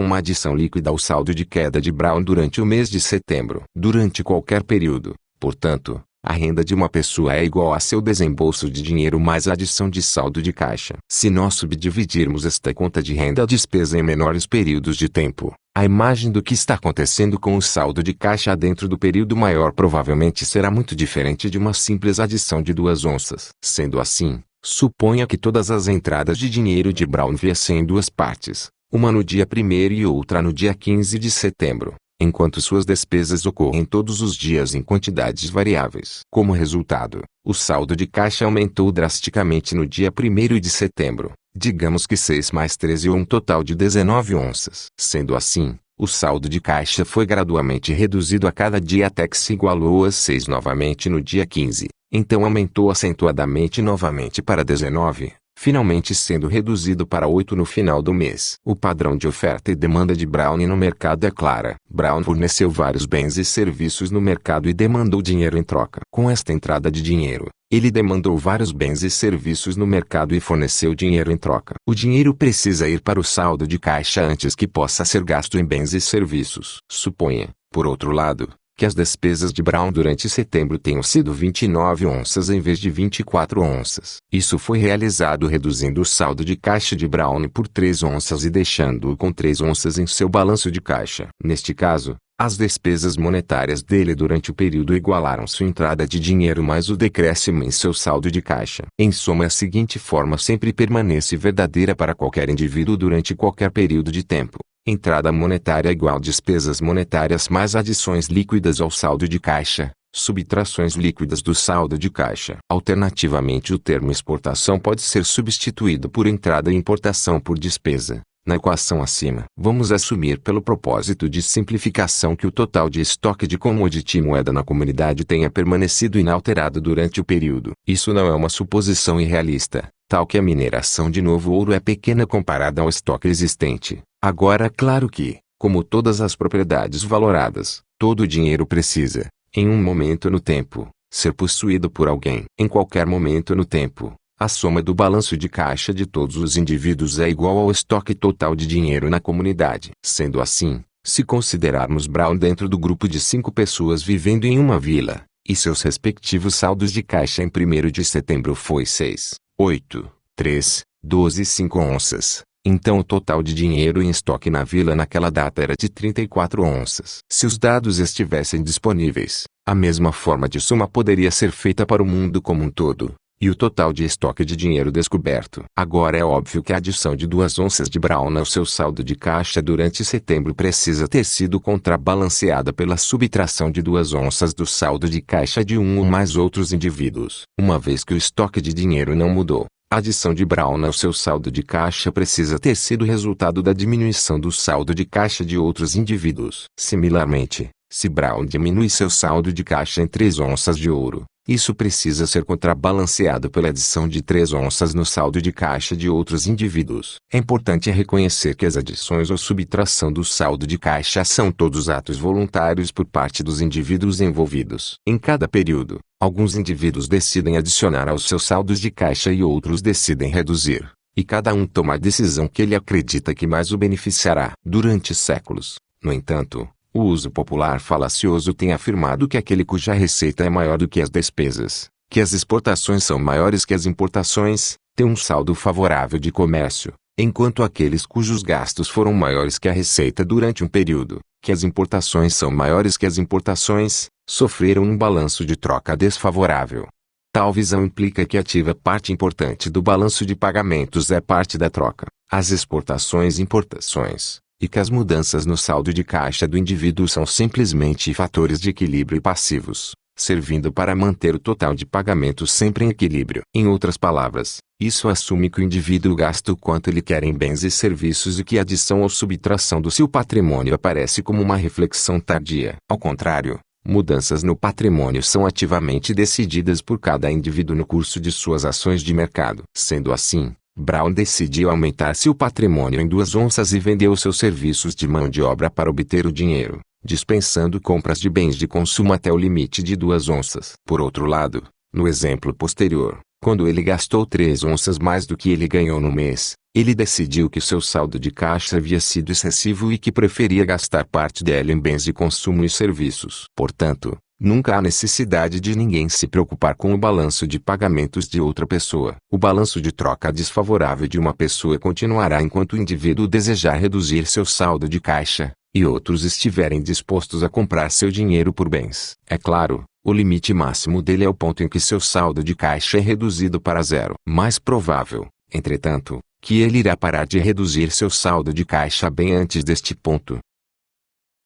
uma adição líquida ao saldo de queda de Brown durante o mês de setembro. Durante qualquer período, portanto, a renda de uma pessoa é igual a seu desembolso de dinheiro mais a adição de saldo de caixa. Se nós subdividirmos esta conta de renda a despesa em menores períodos de tempo, a imagem do que está acontecendo com o saldo de caixa dentro do período maior provavelmente será muito diferente de uma simples adição de 2 onças. Sendo assim, suponha que todas as entradas de dinheiro de Brown viessem em 2 partes, uma no dia 1º e outra no dia 15 de setembro. Enquanto suas despesas ocorrem todos os dias em quantidades variáveis. Como resultado, o saldo de caixa aumentou drasticamente no dia 1º de setembro, digamos que 6 mais 13 ou um total de 19 onças. Sendo assim, o saldo de caixa foi gradualmente reduzido a cada dia até que se igualou a 6 novamente no dia 15, então aumentou acentuadamente novamente para 19. Finalmente sendo reduzido para 8 no final do mês. O padrão de oferta e demanda de Brown no mercado é clara. Brown forneceu vários bens e serviços no mercado e demandou dinheiro em troca. Com esta entrada de dinheiro, ele demandou vários bens e serviços no mercado e forneceu dinheiro em troca. O dinheiro precisa ir para o saldo de caixa antes que possa ser gasto em bens e serviços. Suponha, por outro lado, que as despesas de Brown durante setembro tenham sido 29 onças em vez de 24 onças. Isso foi realizado reduzindo o saldo de caixa de Brown por 3 onças e deixando-o com 3 onças em seu balanço de caixa. Neste caso, as despesas monetárias dele durante o período igualaram sua entrada de dinheiro mais o decréscimo em seu saldo de caixa. Em soma, a seguinte forma sempre permanece verdadeira para qualquer indivíduo durante qualquer período de tempo. Entrada monetária igual despesas monetárias mais adições líquidas ao saldo de caixa, subtrações líquidas do saldo de caixa. Alternativamente, o termo exportação pode ser substituído por entrada e importação por despesa. Na equação acima, vamos assumir pelo propósito de simplificação que o total de estoque de commodity moeda na comunidade tenha permanecido inalterado durante o período. Isso não é uma suposição irrealista, tal que a mineração de novo ouro é pequena comparada ao estoque existente. Agora, claro que, como todas as propriedades valoradas, todo o dinheiro precisa, em um momento no tempo, ser possuído por alguém. Em qualquer momento no tempo, a soma do balanço de caixa de todos os indivíduos é igual ao estoque total de dinheiro na comunidade. Sendo assim, se considerarmos Brown dentro do grupo de 5 pessoas vivendo em uma vila, e seus respectivos saldos de caixa em 1º de setembro foi 6, 8, 3, 12 e 5 onças. Então o total de dinheiro em estoque na vila naquela data era de 34 onças. Se os dados estivessem disponíveis, a mesma forma de soma poderia ser feita para o mundo como um todo, e o total de estoque de dinheiro descoberto. Agora é óbvio que a adição de 2 onças de Brown ao seu saldo de caixa durante setembro precisa ter sido contrabalanceada pela subtração de 2 onças do saldo de caixa de um ou mais outros indivíduos. Uma vez que o estoque de dinheiro não mudou, a adição de Brown ao seu saldo de caixa precisa ter sido resultado da diminuição do saldo de caixa de outros indivíduos. Similarmente, se Brown diminui seu saldo de caixa em 3 onças de ouro, isso precisa ser contrabalanceado pela adição de 3 onças no saldo de caixa de outros indivíduos. É importante reconhecer que as adições ou subtração do saldo de caixa são todos atos voluntários por parte dos indivíduos envolvidos. Em cada período, alguns indivíduos decidem adicionar aos seus saldos de caixa e outros decidem reduzir, e cada um toma a decisão que ele acredita que mais o beneficiará. Durante séculos, no entanto, o uso popular falacioso tem afirmado que aquele cuja receita é maior do que as despesas, que as exportações são maiores que as importações, tem um saldo favorável de comércio, enquanto aqueles cujos gastos foram maiores que a receita durante um período, que as importações são maiores que as importações, sofreram um balanço de troca desfavorável. Tal visão implica que ativa parte importante do balanço de pagamentos é parte da troca, as exportações e importações, e que as mudanças no saldo de caixa do indivíduo são simplesmente fatores de equilíbrio passivos, servindo para manter o total de pagamentos sempre em equilíbrio. Em outras palavras, isso assume que o indivíduo gasta o quanto ele quer em bens e serviços e que a adição ou subtração do seu patrimônio aparece como uma reflexão tardia. Ao contrário, mudanças no patrimônio são ativamente decididas por cada indivíduo no curso de suas ações de mercado. Sendo assim, Brown decidiu aumentar seu patrimônio em 2 onças e vendeu seus serviços de mão de obra para obter o dinheiro, dispensando compras de bens de consumo até o limite de 2 onças. Por outro lado, no exemplo posterior, quando ele gastou 3 onças mais do que ele ganhou no mês, ele decidiu que seu saldo de caixa havia sido excessivo e que preferia gastar parte dela em bens de consumo e serviços. Portanto, nunca há necessidade de ninguém se preocupar com o balanço de pagamentos de outra pessoa. O balanço de troca desfavorável de uma pessoa continuará enquanto o indivíduo desejar reduzir seu saldo de caixa, e outros estiverem dispostos a comprar seu dinheiro por bens. É claro, o limite máximo dele é o ponto em que seu saldo de caixa é reduzido para zero. Mais provável, entretanto, que ele irá parar de reduzir seu saldo de caixa bem antes deste ponto.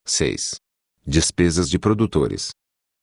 6. Despesas de produtores.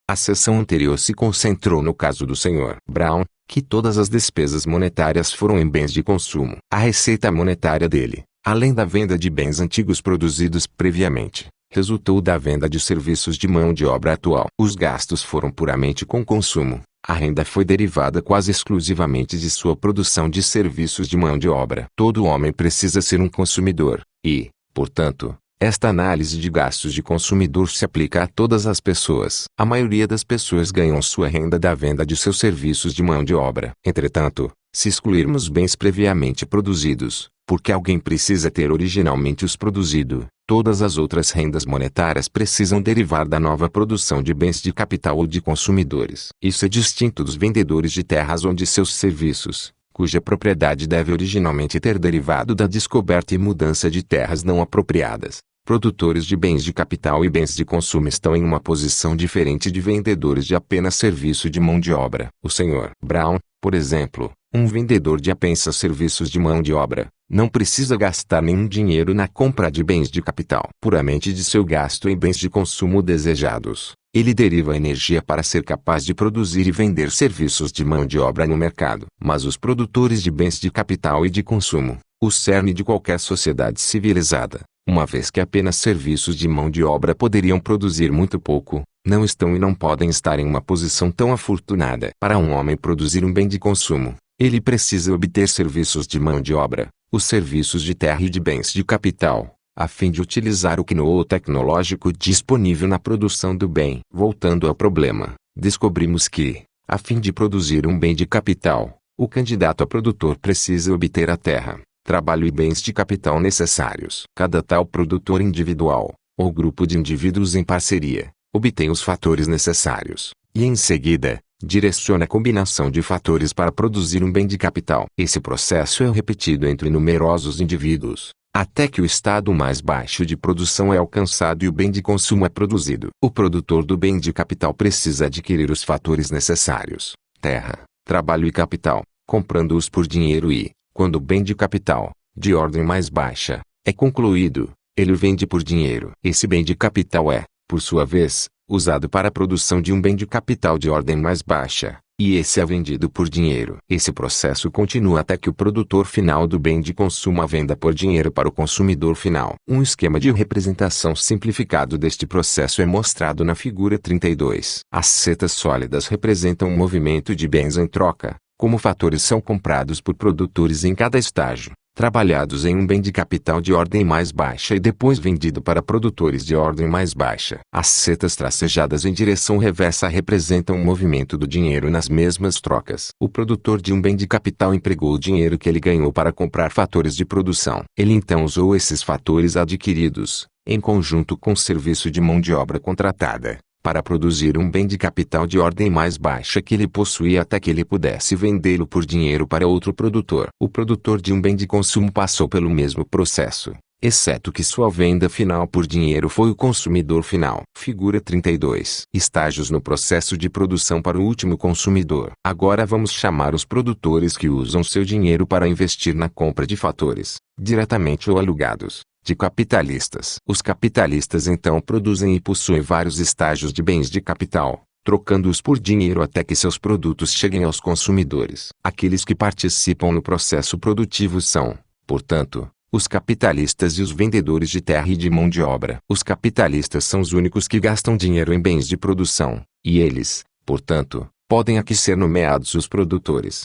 A seção anterior se concentrou no caso do Sr. Brown, que todas as despesas monetárias foram em bens de consumo. A receita monetária dele, além da venda de bens antigos produzidos previamente, resultou da venda de serviços de mão de obra atual. Os gastos foram puramente com consumo. A renda foi derivada quase exclusivamente de sua produção de serviços de mão de obra. Todo homem precisa ser um consumidor, e, portanto, esta análise de gastos de consumidor se aplica a todas as pessoas. A maioria das pessoas ganham sua renda da venda de seus serviços de mão de obra. Entretanto, se excluirmos bens previamente produzidos, porque alguém precisa ter originalmente os produzido, todas as outras rendas monetárias precisam derivar da nova produção de bens de capital ou de consumidores. Isso é distinto dos vendedores de terras onde seus serviços, cuja propriedade deve originalmente ter derivado da descoberta e mudança de terras não apropriadas. Produtores de bens de capital e bens de consumo estão em uma posição diferente de vendedores de apenas serviço de mão de obra. O Sr. Brown, por exemplo, um vendedor de apenas serviços de mão de obra, não precisa gastar nenhum dinheiro na compra de bens de capital. Puramente de seu gasto em bens de consumo desejados, ele deriva energia para ser capaz de produzir e vender serviços de mão de obra no mercado. Mas os produtores de bens de capital e de consumo, o cerne de qualquer sociedade civilizada, uma vez que apenas serviços de mão de obra poderiam produzir muito pouco, não estão e não podem estar em uma posição tão afortunada. Para um homem produzir um bem de consumo, ele precisa obter serviços de mão de obra, os serviços de terra e de bens de capital, a fim de utilizar o know-how tecnológico disponível na produção do bem. Voltando ao problema, descobrimos que, a fim de produzir um bem de capital, o candidato a produtor precisa obter a terra, trabalho e bens de capital necessários. Cada tal produtor individual, ou grupo de indivíduos em parceria, obtém os fatores necessários, e em seguida, direciona a combinação de fatores para produzir um bem de capital. Esse processo é repetido entre numerosos indivíduos, até que o estado mais baixo de produção é alcançado e o bem de consumo é produzido. O produtor do bem de capital precisa adquirir os fatores necessários, terra, trabalho e capital, comprando-os por dinheiro e, quando o bem de capital, de ordem mais baixa, é concluído, ele o vende por dinheiro. Esse bem de capital é, por sua vez, usado para a produção de um bem de capital de ordem mais baixa, e esse é vendido por dinheiro. Esse processo continua até que o produtor final do bem de consumo a venda por dinheiro para o consumidor final. Um esquema de representação simplificado deste processo é mostrado na figura 32. As setas sólidas representam um movimento de bens em troca, como fatores são comprados por produtores em cada estágio, trabalhados em um bem de capital de ordem mais baixa e depois vendido para produtores de ordem mais baixa. As setas tracejadas em direção reversa representam o movimento do dinheiro nas mesmas trocas. O produtor de um bem de capital empregou o dinheiro que ele ganhou para comprar fatores de produção. Ele então usou esses fatores adquiridos, em conjunto com o serviço de mão de obra contratada, para produzir um bem de capital de ordem mais baixa que ele possuía até que ele pudesse vendê-lo por dinheiro para outro produtor. O produtor de um bem de consumo passou pelo mesmo processo, exceto que sua venda final por dinheiro foi o consumidor final. Figura 32. Estágios no processo de produção para o último consumidor. Agora vamos chamar os produtores que usam seu dinheiro para investir na compra de fatores, diretamente ou alugados, de capitalistas. Os capitalistas então produzem e possuem vários estágios de bens de capital, trocando-os por dinheiro até que seus produtos cheguem aos consumidores. Aqueles que participam no processo produtivo são, portanto, os capitalistas e os vendedores de terra e de mão de obra. Os capitalistas são os únicos que gastam dinheiro em bens de produção, e eles, portanto, podem aqui ser nomeados os produtores.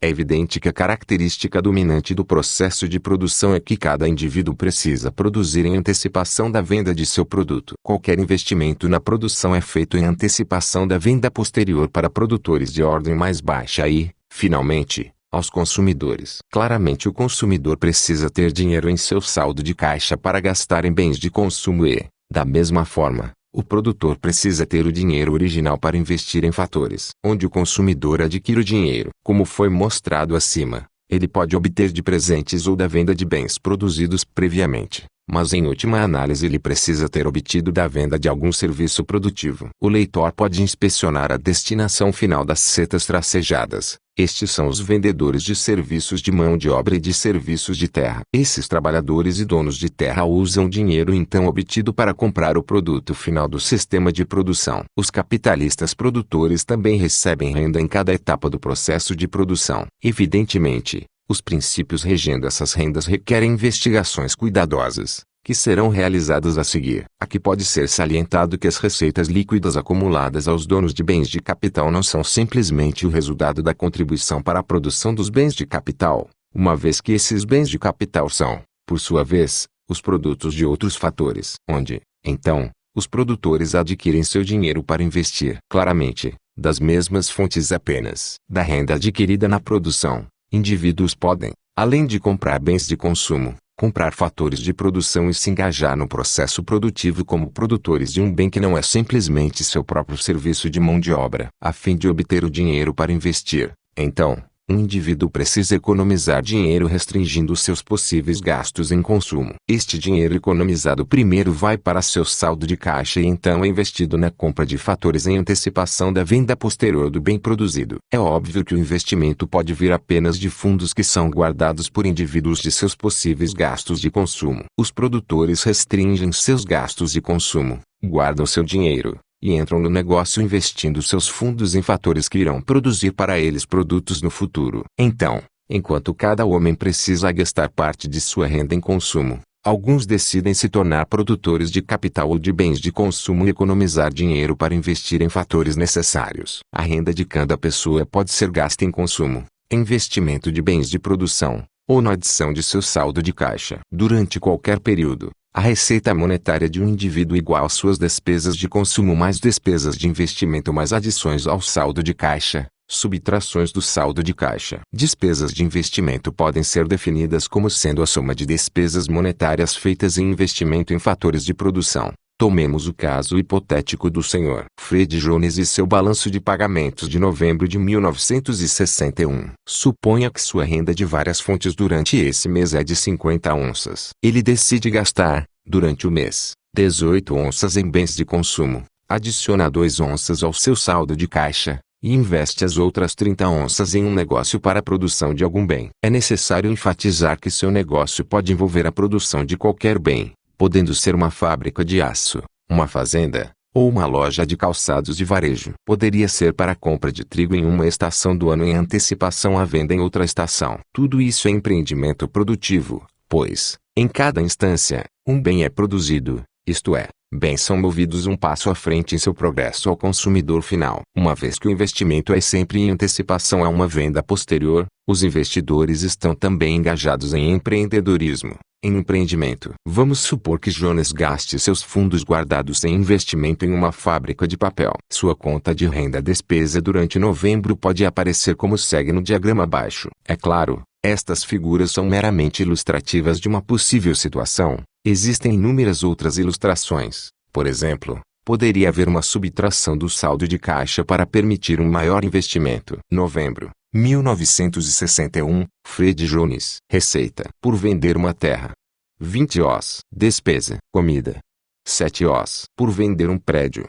É evidente que a característica dominante do processo de produção é que cada indivíduo precisa produzir em antecipação da venda de seu produto. Qualquer investimento na produção é feito em antecipação da venda posterior para produtores de ordem mais baixa e, finalmente, aos consumidores. Claramente o consumidor precisa ter dinheiro em seu saldo de caixa para gastar em bens de consumo e, da mesma forma, o produtor precisa ter o dinheiro original para investir em fatores onde o consumidor adquire o dinheiro. Como foi mostrado acima, ele pode obter de presentes ou da venda de bens produzidos previamente, mas em última análise ele precisa ter obtido da venda de algum serviço produtivo. O leitor pode inspecionar a destinação final das setas tracejadas. Estes são os vendedores de serviços de mão de obra e de serviços de terra. Esses trabalhadores e donos de terra usam o dinheiro então obtido para comprar o produto final do sistema de produção. Os capitalistas produtores também recebem renda em cada etapa do processo de produção. Evidentemente, os princípios regendo essas rendas requerem investigações cuidadosas, que serão realizadas a seguir. Aqui pode ser salientado que as receitas líquidas acumuladas aos donos de bens de capital não são simplesmente o resultado da contribuição para a produção dos bens de capital, uma vez que esses bens de capital são, por sua vez, os produtos de outros fatores, onde, então, os produtores adquirem seu dinheiro para investir. Claramente, das mesmas fontes apenas da renda adquirida na produção, indivíduos podem, além de comprar bens de consumo, comprar fatores de produção e se engajar no processo produtivo como produtores de um bem que não é simplesmente seu próprio serviço de mão de obra. A fim de obter o dinheiro para investir, então, um indivíduo precisa economizar dinheiro restringindo seus possíveis gastos em consumo. Este dinheiro economizado primeiro vai para seu saldo de caixa e então é investido na compra de fatores em antecipação da venda posterior do bem produzido. É óbvio que o investimento pode vir apenas de fundos que são guardados por indivíduos de seus possíveis gastos de consumo. Os produtores restringem seus gastos de consumo, guardam seu dinheiro e entram no negócio investindo seus fundos em fatores que irão produzir para eles produtos no futuro. Então, enquanto cada homem precisa gastar parte de sua renda em consumo, alguns decidem se tornar produtores de capital ou de bens de consumo e economizar dinheiro para investir em fatores necessários. A renda de cada pessoa pode ser gasta em consumo, em investimento de bens de produção, ou na adição de seu saldo de caixa. Durante qualquer período, a receita monetária de um indivíduo igual às suas despesas de consumo mais despesas de investimento mais adições ao saldo de caixa, subtrações do saldo de caixa. Despesas de investimento podem ser definidas como sendo a soma de despesas monetárias feitas em investimento em fatores de produção. Tomemos o caso hipotético do Sr. Fred Jones e seu balanço de pagamentos de novembro de 1961. Suponha que sua renda de várias fontes durante esse mês é de 50 onças. Ele decide gastar, durante o mês, 18 onças em bens de consumo, adiciona 2 onças ao seu saldo de caixa, e investe as outras 30 onças em um negócio para a produção de algum bem. É necessário enfatizar que seu negócio pode envolver a produção de qualquer bem, podendo ser uma fábrica de aço, uma fazenda, ou uma loja de calçados de varejo. Poderia ser para a compra de trigo em uma estação do ano em antecipação à venda em outra estação. Tudo isso é empreendimento produtivo, pois, em cada instância, um bem é produzido, isto é, bens são movidos um passo à frente em seu progresso ao consumidor final. Uma vez que o investimento é sempre em antecipação a uma venda posterior, os investidores estão também engajados em empreendedorismo. Em empreendimento. Vamos supor que Jones gaste seus fundos guardados em investimento em uma fábrica de papel. Sua conta de renda despesa durante novembro pode aparecer como segue no diagrama abaixo. É claro, estas figuras são meramente ilustrativas de uma possível situação. Existem inúmeras outras ilustrações. Por exemplo, poderia haver uma subtração do saldo de caixa para permitir um maior investimento. Novembro 1961, Fred Jones. Receita: por vender uma terra. 20 os. Despesa: comida. 7 os. Por vender um prédio.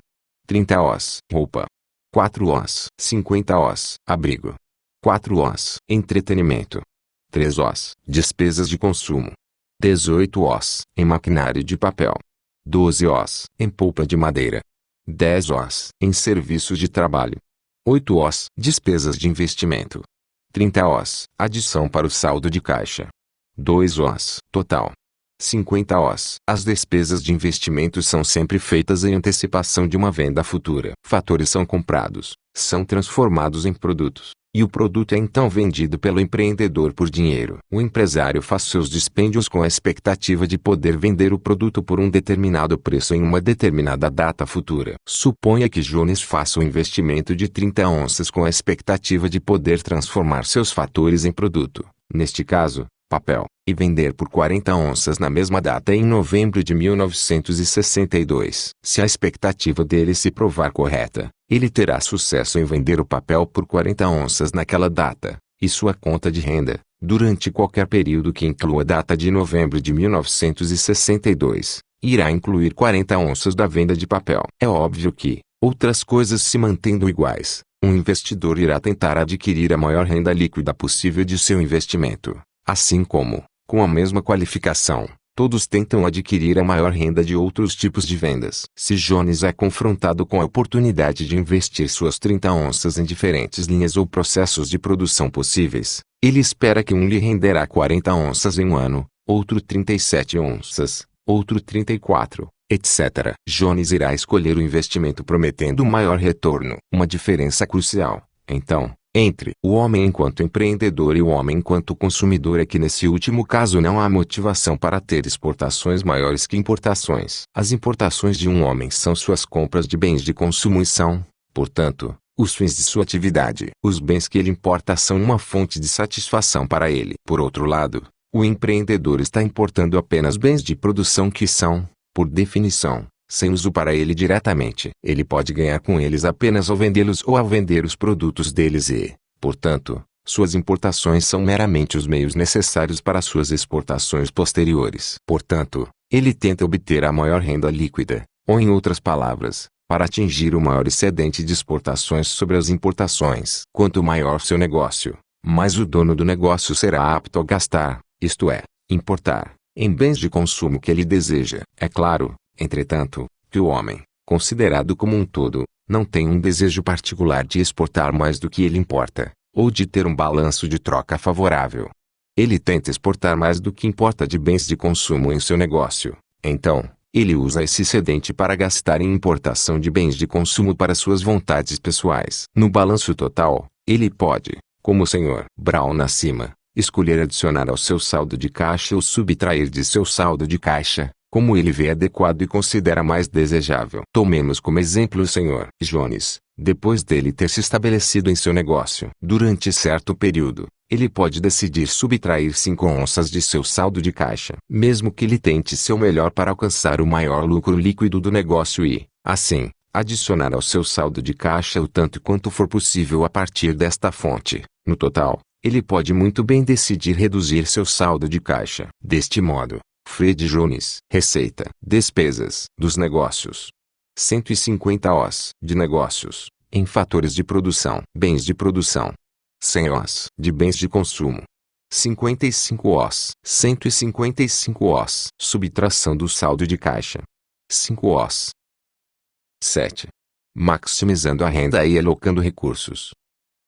30 os. Roupa. 4 os. 50 os. Abrigo. 4 os. Entretenimento. 3 os. Despesas de consumo. 18 os. Em maquinário de papel. 12 os. Em polpa de madeira. 10 os. Em serviços de trabalho. 8 os. Despesas de investimento. 30 os. Adição para o saldo de caixa. 2 os. Total. 50 os. As despesas de investimento são sempre feitas em antecipação de uma venda futura. Fatores são comprados, são transformados em produtos, e o produto é então vendido pelo empreendedor por dinheiro. O empresário faz seus dispêndios com a expectativa de poder vender o produto por um determinado preço em uma determinada data futura. Suponha que Jones faça um investimento de 30 onças com a expectativa de poder transformar seus fatores em produto, neste caso, papel, e vender por 40 onças na mesma data em novembro de 1962. Se a expectativa dele se provar correta, ele terá sucesso em vender o papel por 40 onças naquela data, e sua conta de renda, durante qualquer período que inclua a data de novembro de 1962, irá incluir 40 onças da venda de papel. É óbvio que, outras coisas se mantendo iguais, um investidor irá tentar adquirir a maior renda líquida possível de seu investimento. Assim como, com a mesma qualificação, todos tentam adquirir a maior renda de outros tipos de vendas. Se Jones é confrontado com a oportunidade de investir suas 30 onças em diferentes linhas ou processos de produção possíveis, ele espera que um lhe renderá 40 onças em um ano, outro 37 onças, outro 34, etc. Jones irá escolher o investimento prometendo o maior retorno. Uma diferença crucial, então, entre o homem enquanto empreendedor e o homem enquanto consumidor é que nesse último caso não há motivação para ter exportações maiores que importações. As importações de um homem são suas compras de bens de consumo e são, portanto, os fins de sua atividade. Os bens que ele importa são uma fonte de satisfação para ele. Por outro lado, o empreendedor está importando apenas bens de produção que são, por definição, sem uso para ele diretamente. Ele pode ganhar com eles apenas ao vendê-los ou ao vender os produtos deles e, portanto, suas importações são meramente os meios necessários para suas exportações posteriores. Portanto, ele tenta obter a maior renda líquida, ou em outras palavras, para atingir o maior excedente de exportações sobre as importações. Quanto maior seu negócio, mais o dono do negócio será apto a gastar, isto é, importar, em bens de consumo que ele deseja. É claro, entretanto, que o homem, considerado como um todo, não tem um desejo particular de exportar mais do que ele importa, ou de ter um balanço de troca favorável. Ele tenta exportar mais do que importa de bens de consumo em seu negócio. Então, ele usa esse excedente para gastar em importação de bens de consumo para suas vontades pessoais. No balanço total, ele pode, como o Sr. Brown acima, escolher adicionar ao seu saldo de caixa ou subtrair de seu saldo de caixa, como ele vê adequado e considera mais desejável. Tomemos como exemplo o Sr. Jones, depois dele ter se estabelecido em seu negócio. Durante certo período, ele pode decidir subtrair 5 onças de seu saldo de caixa, mesmo que ele tente seu melhor para alcançar o maior lucro líquido do negócio e, assim, adicionar ao seu saldo de caixa o tanto quanto for possível a partir desta fonte. No total, ele pode muito bem decidir reduzir seu saldo de caixa. Deste modo, Fred Jones. Receita. Despesas dos negócios. 150 os de negócios, em fatores de produção. Bens de produção. 100 os de bens de consumo. 55 os. 155 os. Subtração do saldo de caixa. 5 os. 7. Maximizando a renda e alocando recursos.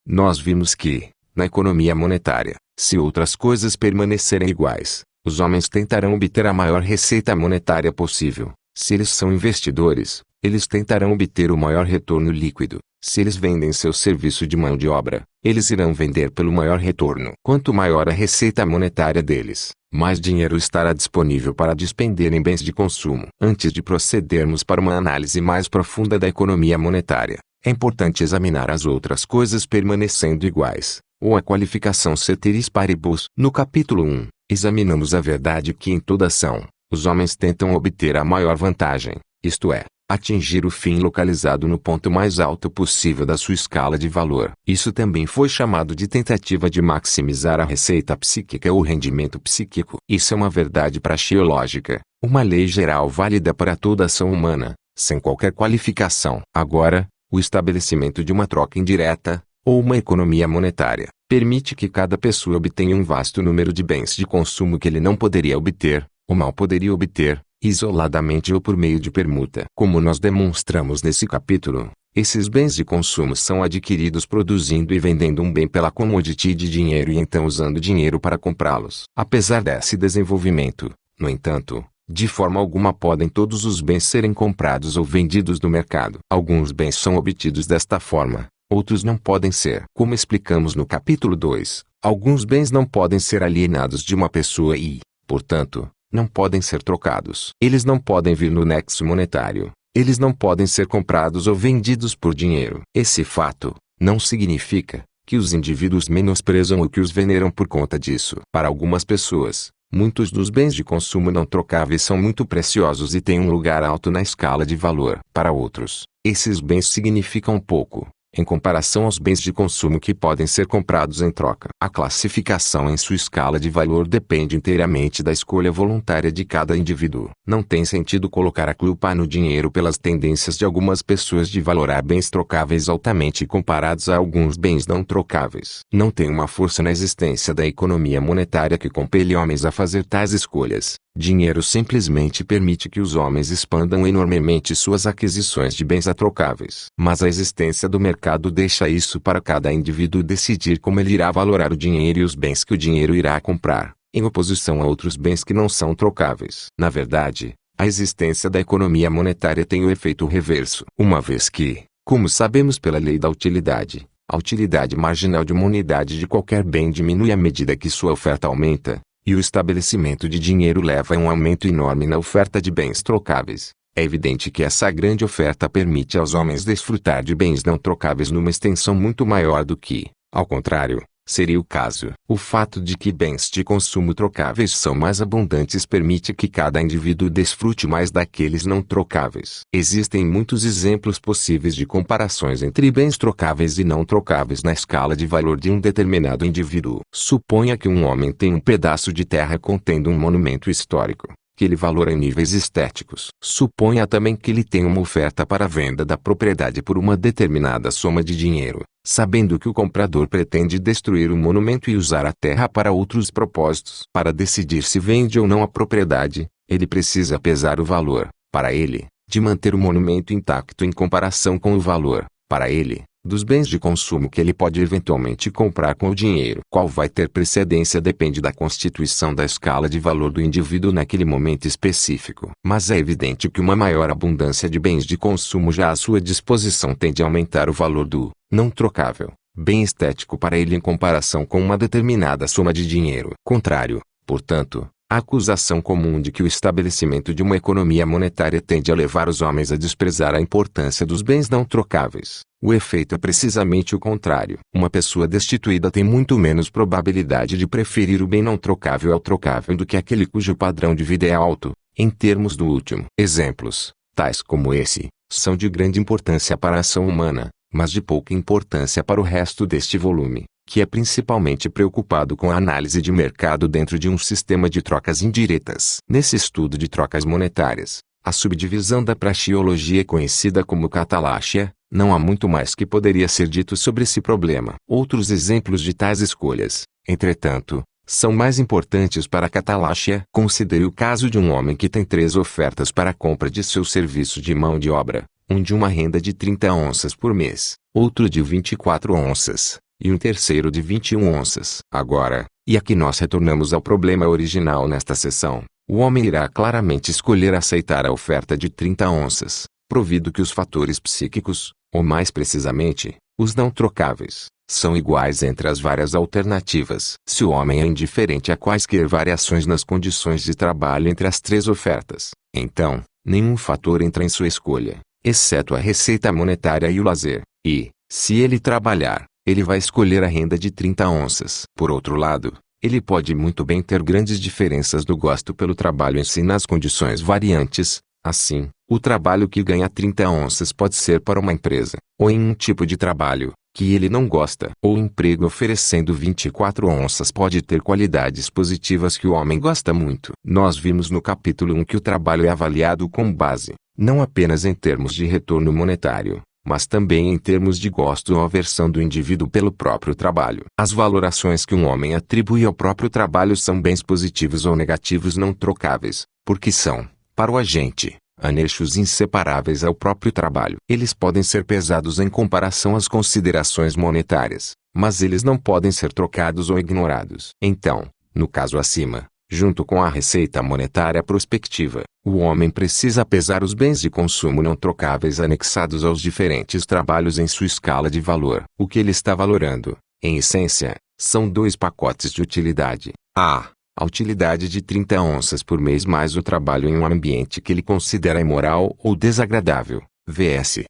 Nós vimos que, na economia monetária, se outras coisas permanecerem iguais, os homens tentarão obter a maior receita monetária possível. Se eles são investidores, eles tentarão obter o maior retorno líquido. Se eles vendem seu serviço de mão de obra, eles irão vender pelo maior retorno. Quanto maior a receita monetária deles, mais dinheiro estará disponível para despender em bens de consumo. Antes de procedermos para uma análise mais profunda da economia monetária, é importante examinar as outras coisas permanecendo iguais, ou a qualificação ceteris paribus. No capítulo 1, examinamos a verdade que em toda ação, os homens tentam obter a maior vantagem, isto é, atingir o fim localizado no ponto mais alto possível da sua escala de valor. Isso também foi chamado de tentativa de maximizar a receita psíquica ou rendimento psíquico. Isso é uma verdade praxeológica, uma lei geral válida para toda ação humana, sem qualquer qualificação. Agora, o estabelecimento de uma troca indireta, ou uma economia monetária, permite que cada pessoa obtenha um vasto número de bens de consumo que ele não poderia obter, ou mal poderia obter, isoladamente ou por meio de permuta. Como nós demonstramos nesse capítulo, esses bens de consumo são adquiridos produzindo e vendendo um bem pela commodity de dinheiro e então usando dinheiro para comprá-los. Apesar desse desenvolvimento, no entanto, de forma alguma podem todos os bens serem comprados ou vendidos no mercado. Alguns bens são obtidos desta forma, outros não podem ser. Como explicamos no capítulo 2, alguns bens não podem ser alienados de uma pessoa e, portanto, não podem ser trocados. Eles não podem vir no nexo monetário. Eles não podem ser comprados ou vendidos por dinheiro. Esse fato não significa que os indivíduos menosprezam ou que os veneram por conta disso. Para algumas pessoas, muitos dos bens de consumo não trocáveis são muito preciosos e têm um lugar alto na escala de valor. Para outros, esses bens significam pouco, em comparação aos bens de consumo que podem ser comprados em troca. A classificação em sua escala de valor depende inteiramente da escolha voluntária de cada indivíduo. Não tem sentido colocar a culpa no dinheiro pelas tendências de algumas pessoas de valorar bens trocáveis altamente comparados a alguns bens não trocáveis. Não tem uma força na existência da economia monetária que compele homens a fazer tais escolhas. Dinheiro simplesmente permite que os homens expandam enormemente suas aquisições de bens trocáveis. Mas a existência do mercado deixa isso para cada indivíduo decidir como ele irá valorar o dinheiro e os bens que o dinheiro irá comprar, em oposição a outros bens que não são trocáveis. Na verdade, a existência da economia monetária tem o efeito reverso. Uma vez que, como sabemos pela lei da utilidade, a utilidade marginal de uma unidade de qualquer bem diminui à medida que sua oferta aumenta, e o estabelecimento de dinheiro leva a um aumento enorme na oferta de bens trocáveis. É evidente que essa grande oferta permite aos homens desfrutar de bens não trocáveis numa extensão muito maior do que, ao contrário, seria o caso. O fato de que bens de consumo trocáveis são mais abundantes permite que cada indivíduo desfrute mais daqueles não trocáveis. Existem muitos exemplos possíveis de comparações entre bens trocáveis e não trocáveis na escala de valor de um determinado indivíduo. Suponha que um homem tem um pedaço de terra contendo um monumento histórico, que ele valora em níveis estéticos. Suponha também que ele tem uma oferta para a venda da propriedade por uma determinada soma de dinheiro, sabendo que o comprador pretende destruir o monumento e usar a terra para outros propósitos. Para decidir se vende ou não a propriedade, ele precisa pesar o valor, para ele, de manter o monumento intacto em comparação com o valor, para ele, dos bens de consumo que ele pode eventualmente comprar com o dinheiro. Qual vai ter precedência depende da constituição da escala de valor do indivíduo naquele momento específico. Mas é evidente que uma maior abundância de bens de consumo já à sua disposição tende a aumentar o valor do não trocável bem estético para ele em comparação com uma determinada soma de dinheiro. Contrário, portanto, a acusação comum de que o estabelecimento de uma economia monetária tende a levar os homens a desprezar a importância dos bens não trocáveis. O efeito é precisamente o contrário. Uma pessoa destituída tem muito menos probabilidade de preferir o bem não trocável ao trocável do que aquele cujo padrão de vida é alto, em termos do último. Exemplos, tais como esse, são de grande importância para a ação humana, mas de pouca importância para o resto deste volume, que é principalmente preocupado com a análise de mercado dentro de um sistema de trocas indiretas. Nesse estudo de trocas monetárias, a subdivisão da praxeologia conhecida como cataláxia, não há muito mais que poderia ser dito sobre esse problema. Outros exemplos de tais escolhas, entretanto, são mais importantes para a cataláxia. Considere o caso de um homem que tem 3 ofertas para a compra de seu serviço de mão de obra, um de uma renda de 30 onças por mês, outro de 24 onças, e um terceiro de 21 onças. Agora, e aqui nós retornamos ao problema original nesta seção, o homem irá claramente escolher aceitar a oferta de 30 onças, provido que os fatores psíquicos, ou mais precisamente, os não trocáveis, são iguais entre as várias alternativas. Se o homem é indiferente a quaisquer variações nas condições de trabalho entre as 3 ofertas, então, nenhum fator entra em sua escolha, exceto a receita monetária e o lazer, e, se ele trabalhar, ele vai escolher a renda de 30 onças. Por outro lado, ele pode muito bem ter grandes diferenças do gosto pelo trabalho em si nas condições variantes. Assim, o trabalho que ganha 30 onças pode ser para uma empresa, ou em um tipo de trabalho que ele não gosta. Ou o emprego oferecendo 24 onças pode ter qualidades positivas que o homem gosta muito. Nós vimos no capítulo 1 que o trabalho é avaliado com base, não apenas em termos de retorno monetário, mas também em termos de gosto ou aversão do indivíduo pelo próprio trabalho. As valorações que um homem atribui ao próprio trabalho são bens positivos ou negativos não trocáveis, porque são, para o agente, anexos inseparáveis ao próprio trabalho. Eles podem ser pesados em comparação às considerações monetárias, mas eles não podem ser trocados ou ignorados. Então, no caso acima, Junto com a receita monetária prospectiva, o homem precisa pesar os bens de consumo não trocáveis anexados aos diferentes trabalhos em sua escala de valor. O que ele está valorando, em essência, são dois pacotes de utilidade. A utilidade de 30 onças por mês mais o trabalho em um ambiente que ele considera imoral ou desagradável, vs.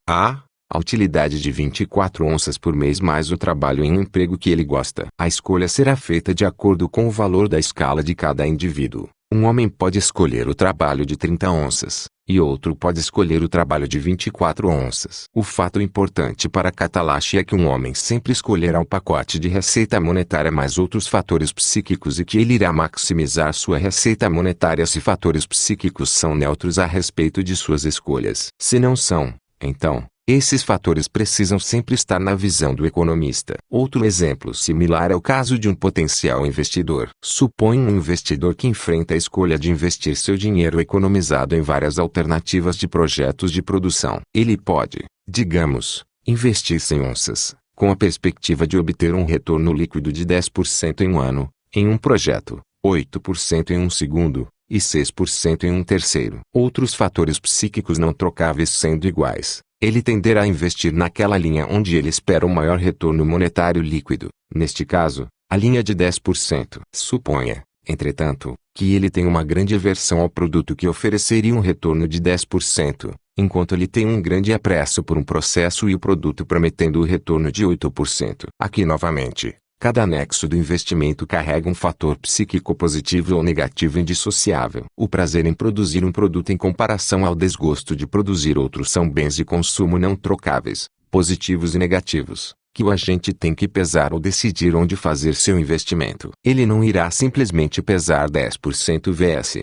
A utilidade de 24 onças por mês mais o trabalho em um emprego que ele gosta. A escolha será feita de acordo com o valor da escala de cada indivíduo. Um homem pode escolher o trabalho de 30 onças, e outro pode escolher o trabalho de 24 onças. O fato importante para Catalache é que um homem sempre escolherá o pacote de receita monetária mais outros fatores psíquicos e que ele irá maximizar sua receita monetária se fatores psíquicos são neutros a respeito de suas escolhas. Se não são, então, esses fatores precisam sempre estar na visão do economista. Outro exemplo similar é o caso de um potencial investidor. Suponha um investidor que enfrenta a escolha de investir seu dinheiro economizado em várias alternativas de projetos de produção. Ele pode, digamos, investir 100 onças, com a perspectiva de obter um retorno líquido de 10% em um ano, em um projeto, 8% em um segundo, e 6% em um terceiro. Outros fatores psíquicos não trocáveis sendo iguais, ele tenderá a investir naquela linha onde ele espera o maior retorno monetário líquido, neste caso, a linha de 10%. Suponha, entretanto, que ele tem uma grande aversão ao produto que ofereceria um retorno de 10%, enquanto ele tem um grande apreço por um processo e o produto prometendo o retorno de 8%. Aqui novamente, cada anexo do investimento carrega um fator psíquico positivo ou negativo indissociável. O prazer em produzir um produto em comparação ao desgosto de produzir outro são bens de consumo não trocáveis, positivos e negativos, que o agente tem que pesar ou decidir onde fazer seu investimento. Ele não irá simplesmente pesar 10% vs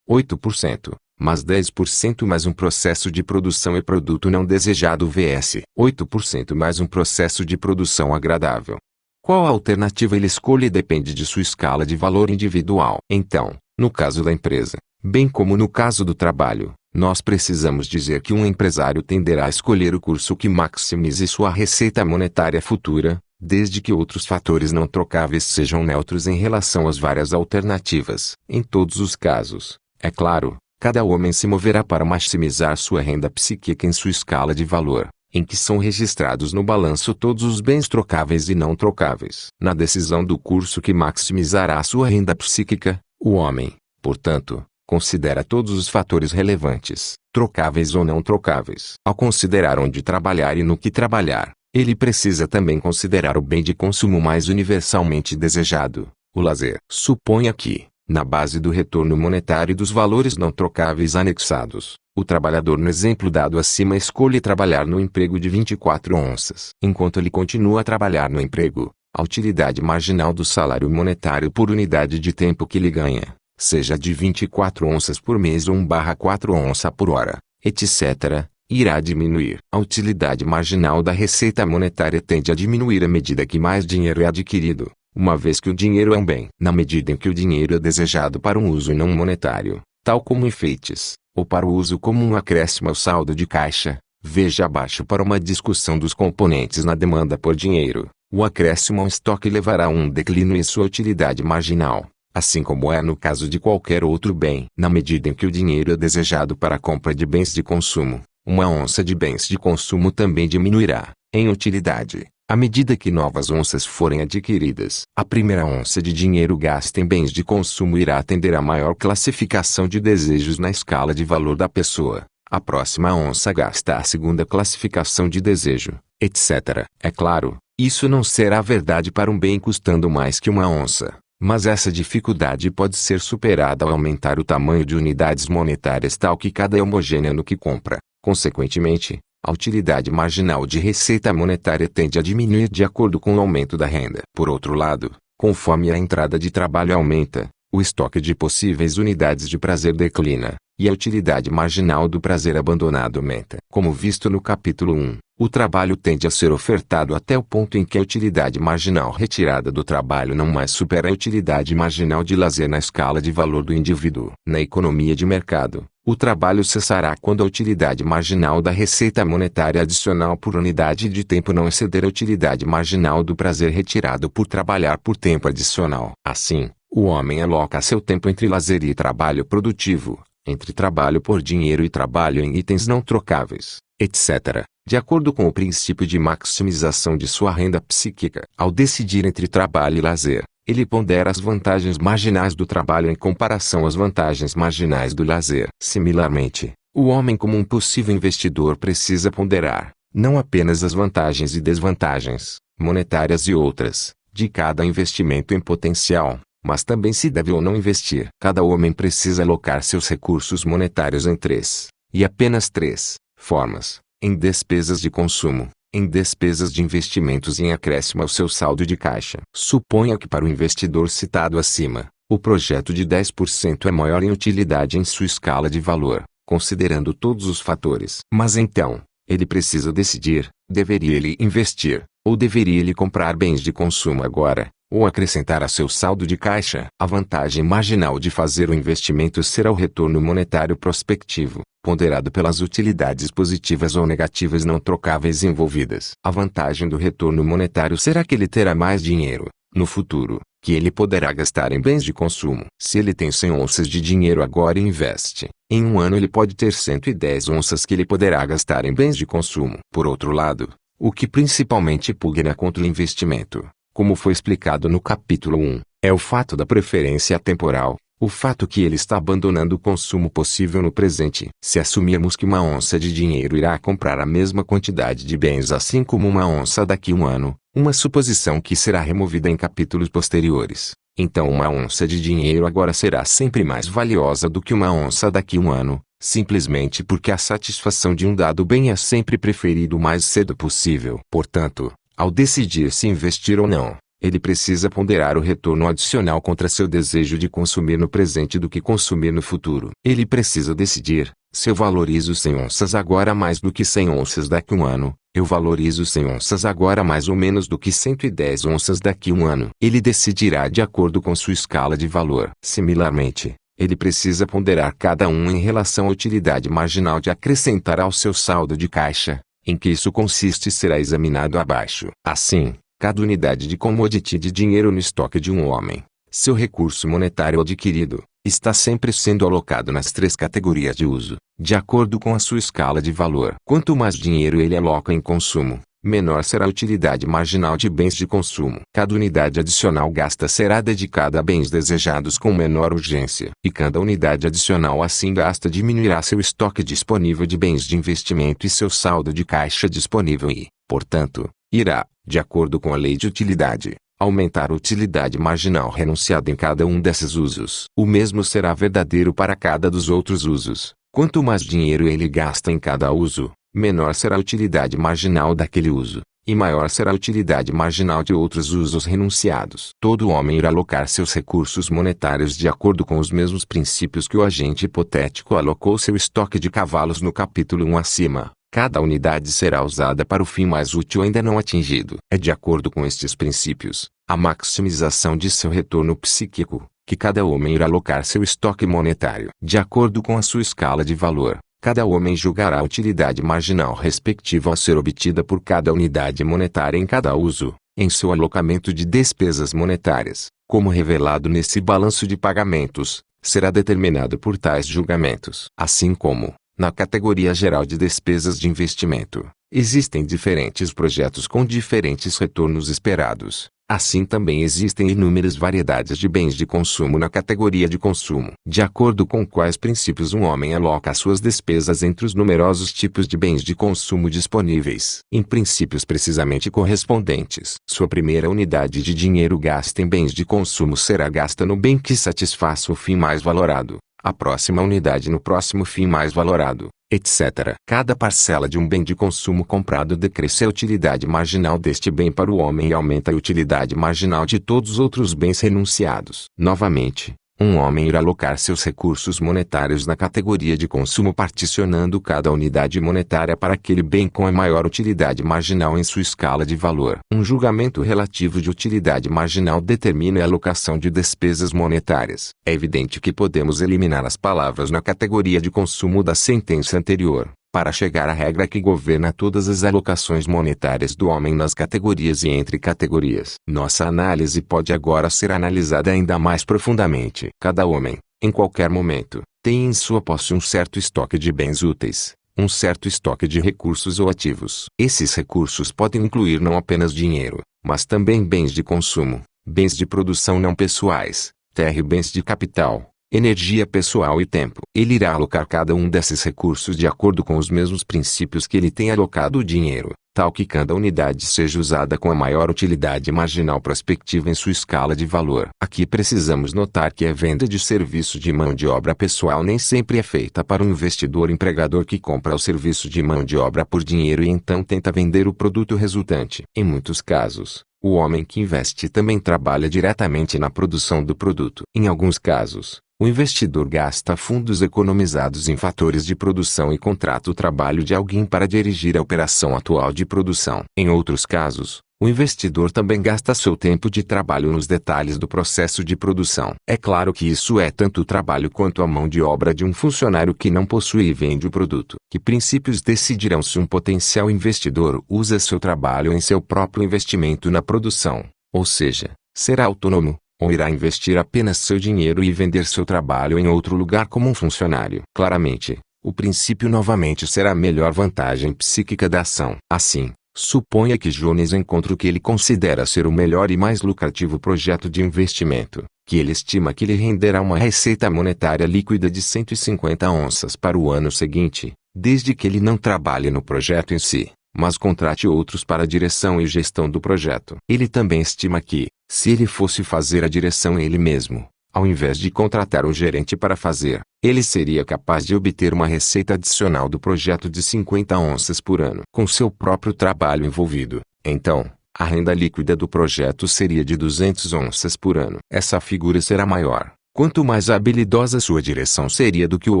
8%, mas 10% mais um processo de produção e produto não desejado vs 8% mais um processo de produção agradável. Qual a alternativa ele escolhe depende de sua escala de valor individual. Então, no caso da empresa, bem como no caso do trabalho, nós precisamos dizer que um empresário tenderá a escolher o curso que maximize sua receita monetária futura, desde que outros fatores não trocáveis sejam neutros em relação às várias alternativas. Em todos os casos, é claro, cada homem se moverá para maximizar sua renda psíquica em sua escala de valor, em que são registrados no balanço todos os bens trocáveis e não trocáveis. Na decisão do curso que maximizará sua renda psíquica, o homem, portanto, considera todos os fatores relevantes, trocáveis ou não trocáveis. Ao considerar onde trabalhar e no que trabalhar, ele precisa também considerar o bem de consumo mais universalmente desejado, o lazer. Suponha que, na base do retorno monetário e dos valores não trocáveis anexados, o trabalhador no exemplo dado acima escolhe trabalhar no emprego de 24 onças. Enquanto ele continua a trabalhar no emprego, a utilidade marginal do salário monetário por unidade de tempo que ele ganha, seja de 24 onças por mês ou 1/4 onça por hora, etc., irá diminuir. A utilidade marginal da receita monetária tende a diminuir à medida que mais dinheiro é adquirido, uma vez que o dinheiro é um bem. Na medida em que o dinheiro é desejado para um uso não monetário, tal como enfeites, ou para o uso como um acréscimo ao saldo de caixa, veja abaixo para uma discussão dos componentes na demanda por dinheiro, o acréscimo ao estoque levará a um declínio em sua utilidade marginal, assim como é no caso de qualquer outro bem. Na medida em que o dinheiro é desejado para a compra de bens de consumo, uma onça de bens de consumo também diminuirá, em utilidade, à medida que novas onças forem adquiridas. A primeira onça de dinheiro gasta em bens de consumo irá atender a maior classificação de desejos na escala de valor da pessoa. A próxima onça gasta a segunda classificação de desejo, etc. É claro, isso não será verdade para um bem custando mais que uma onça, mas essa dificuldade pode ser superada ao aumentar o tamanho de unidades monetárias tal que cada é homogênea no que compra. Consequentemente, a utilidade marginal de receita monetária tende a diminuir de acordo com o aumento da renda. Por outro lado, conforme a entrada de trabalho aumenta, o estoque de possíveis unidades de prazer declina, e a utilidade marginal do prazer abandonado aumenta. Como visto no capítulo 1, o trabalho tende a ser ofertado até o ponto em que a utilidade marginal retirada do trabalho não mais supera a utilidade marginal de lazer na escala de valor do indivíduo. Na economia de mercado, o trabalho cessará quando a utilidade marginal da receita monetária adicional por unidade de tempo não exceder a utilidade marginal do prazer retirado por trabalhar por tempo adicional. Assim, O homem aloca seu tempo entre lazer e trabalho produtivo, entre trabalho por dinheiro e trabalho em itens não trocáveis, etc., de acordo com o princípio de maximização de sua renda psíquica. Ao decidir entre trabalho e lazer, ele pondera as vantagens marginais do trabalho em comparação às vantagens marginais do lazer. Similarmente, o homem como um possível investidor precisa ponderar, não apenas as vantagens e desvantagens, monetárias e outras, de cada investimento em potencial, mas também se deve ou não investir. Cada homem precisa alocar seus recursos monetários em três, e apenas três, formas: em despesas de consumo, em despesas de investimentos e em acréscimo ao seu saldo de caixa. Suponha que para o investidor citado acima, o projeto de 10% é maior em utilidade em sua escala de valor, considerando todos os fatores. Mas então, ele precisa decidir: deveria ele investir, ou deveria ele comprar bens de consumo agora, ou acrescentar a seu saldo de caixa? A vantagem marginal de fazer o investimento será o retorno monetário prospectivo, ponderado pelas utilidades positivas ou negativas não trocáveis envolvidas. A vantagem do retorno monetário será que ele terá mais dinheiro, no futuro, que ele poderá gastar em bens de consumo. Se ele tem 100 onças de dinheiro agora e investe, em um ano ele pode ter 110 onças que ele poderá gastar em bens de consumo. Por outro lado, o que principalmente pugna contra o investimento, como foi explicado no capítulo 1, é o fato da preferência temporal, o fato que ele está abandonando o consumo possível no presente. Se assumirmos que uma onça de dinheiro irá comprar a mesma quantidade de bens assim como uma onça daqui a um ano, uma suposição que será removida em capítulos posteriores, então uma onça de dinheiro agora será sempre mais valiosa do que uma onça daqui a um ano, simplesmente porque a satisfação de um dado bem é sempre preferida o mais cedo possível. Portanto, ao decidir se investir ou não, ele precisa ponderar o retorno adicional contra seu desejo de consumir no presente do que consumir no futuro. Ele precisa decidir: se eu valorizo 100 onças agora mais do que 100 onças daqui a um ano, eu valorizo 100 onças agora mais ou menos do que 110 onças daqui a um ano. Ele decidirá de acordo com sua escala de valor. Similarmente, ele precisa ponderar cada um em relação à utilidade marginal de acrescentar ao seu saldo de caixa. Em que isso consiste será examinado abaixo. Assim, cada unidade de commodity de dinheiro no estoque de um homem, seu recurso monetário adquirido, está sempre sendo alocado nas três categorias de uso, de acordo com a sua escala de valor. Quanto mais dinheiro ele aloca em consumo, menor será a utilidade marginal de bens de consumo. Cada unidade adicional gasta será dedicada a bens desejados com menor urgência. E cada unidade adicional assim gasta diminuirá seu estoque disponível de bens de investimento e seu saldo de caixa disponível e, portanto, irá, de acordo com a lei de utilidade, aumentar a utilidade marginal renunciada em cada um desses usos. O mesmo será verdadeiro para cada dos outros usos. Quanto mais dinheiro ele gasta em cada uso, menor será a utilidade marginal daquele uso, e maior será a utilidade marginal de outros usos renunciados. Todo homem irá alocar seus recursos monetários de acordo com os mesmos princípios que o agente hipotético alocou seu estoque de cavalos no capítulo 1 acima. Cada unidade será usada para o fim mais útil ainda não atingido. É de acordo com estes princípios, a maximização de seu retorno psíquico, que cada homem irá alocar seu estoque monetário. De acordo com a sua escala de valor, cada homem julgará a utilidade marginal respectiva a ser obtida por cada unidade monetária em cada uso, em seu alocamento de despesas monetárias, como revelado nesse balanço de pagamentos, será determinado por tais julgamentos. Assim como, na categoria geral de despesas de investimento, existem diferentes projetos com diferentes retornos esperados. Assim também existem inúmeras variedades de bens de consumo na categoria de consumo. De acordo com quais princípios um homem aloca suas despesas entre os numerosos tipos de bens de consumo disponíveis, em princípios precisamente correspondentes. Sua primeira unidade de dinheiro gasta em bens de consumo será gasta no bem que satisfaça o fim mais valorado, a próxima unidade no próximo fim mais valorado, etc. Cada parcela de um bem de consumo comprado decresce a utilidade marginal deste bem para o homem e aumenta a utilidade marginal de todos os outros bens renunciados. Novamente, um homem irá alocar seus recursos monetários na categoria de consumo particionando cada unidade monetária para aquele bem com a maior utilidade marginal em sua escala de valor. Um julgamento relativo de utilidade marginal determina a alocação de despesas monetárias. É evidente que podemos eliminar as palavras na categoria de consumo da sentença anterior, Para chegar à regra que governa todas as alocações monetárias do homem nas categorias e entre categorias, nossa análise pode agora ser analisada ainda mais profundamente. Cada homem, em qualquer momento, tem em sua posse um certo estoque de bens úteis, um certo estoque de recursos ou ativos. Esses recursos podem incluir não apenas dinheiro, mas também bens de consumo, bens de produção não pessoais, terra e bens de capital, energia pessoal e tempo. Ele irá alocar cada um desses recursos de acordo com os mesmos princípios que ele tem alocado o dinheiro, tal que cada unidade seja usada com a maior utilidade marginal prospectiva em sua escala de valor. Aqui precisamos notar que a venda de serviço de mão de obra pessoal nem sempre é feita para um investidor empregador que compra o serviço de mão de obra por dinheiro e então tenta vender o produto resultante. Em muitos casos, o homem que investe também trabalha diretamente na produção do produto. Em alguns casos, o investidor gasta fundos economizados em fatores de produção e contrata o trabalho de alguém para dirigir a operação atual de produção. Em outros casos, o investidor também gasta seu tempo de trabalho nos detalhes do processo de produção. É claro que isso é tanto o trabalho quanto a mão de obra de um funcionário que não possui e vende o produto. Que princípios decidirão se um potencial investidor usa seu trabalho em seu próprio investimento na produção, ou seja, será autônomo, ou irá investir apenas seu dinheiro e vender seu trabalho em outro lugar como um funcionário? Claramente, o princípio novamente será a melhor vantagem psíquica da ação. Assim, suponha que Jones encontre o que ele considera ser o melhor e mais lucrativo projeto de investimento, que ele estima que lhe renderá uma receita monetária líquida de 150 onças para o ano seguinte, desde que ele não trabalhe no projeto em si, mas contrate outros para a direção e gestão do projeto. Ele também estima que, se ele fosse fazer a direção ele mesmo, ao invés de contratar um gerente para fazer, ele seria capaz de obter uma receita adicional do projeto de 50 onças por ano. Com seu próprio trabalho envolvido, então, a renda líquida do projeto seria de 200 onças por ano. Essa figura será maior, quanto mais habilidosa sua direção seria do que o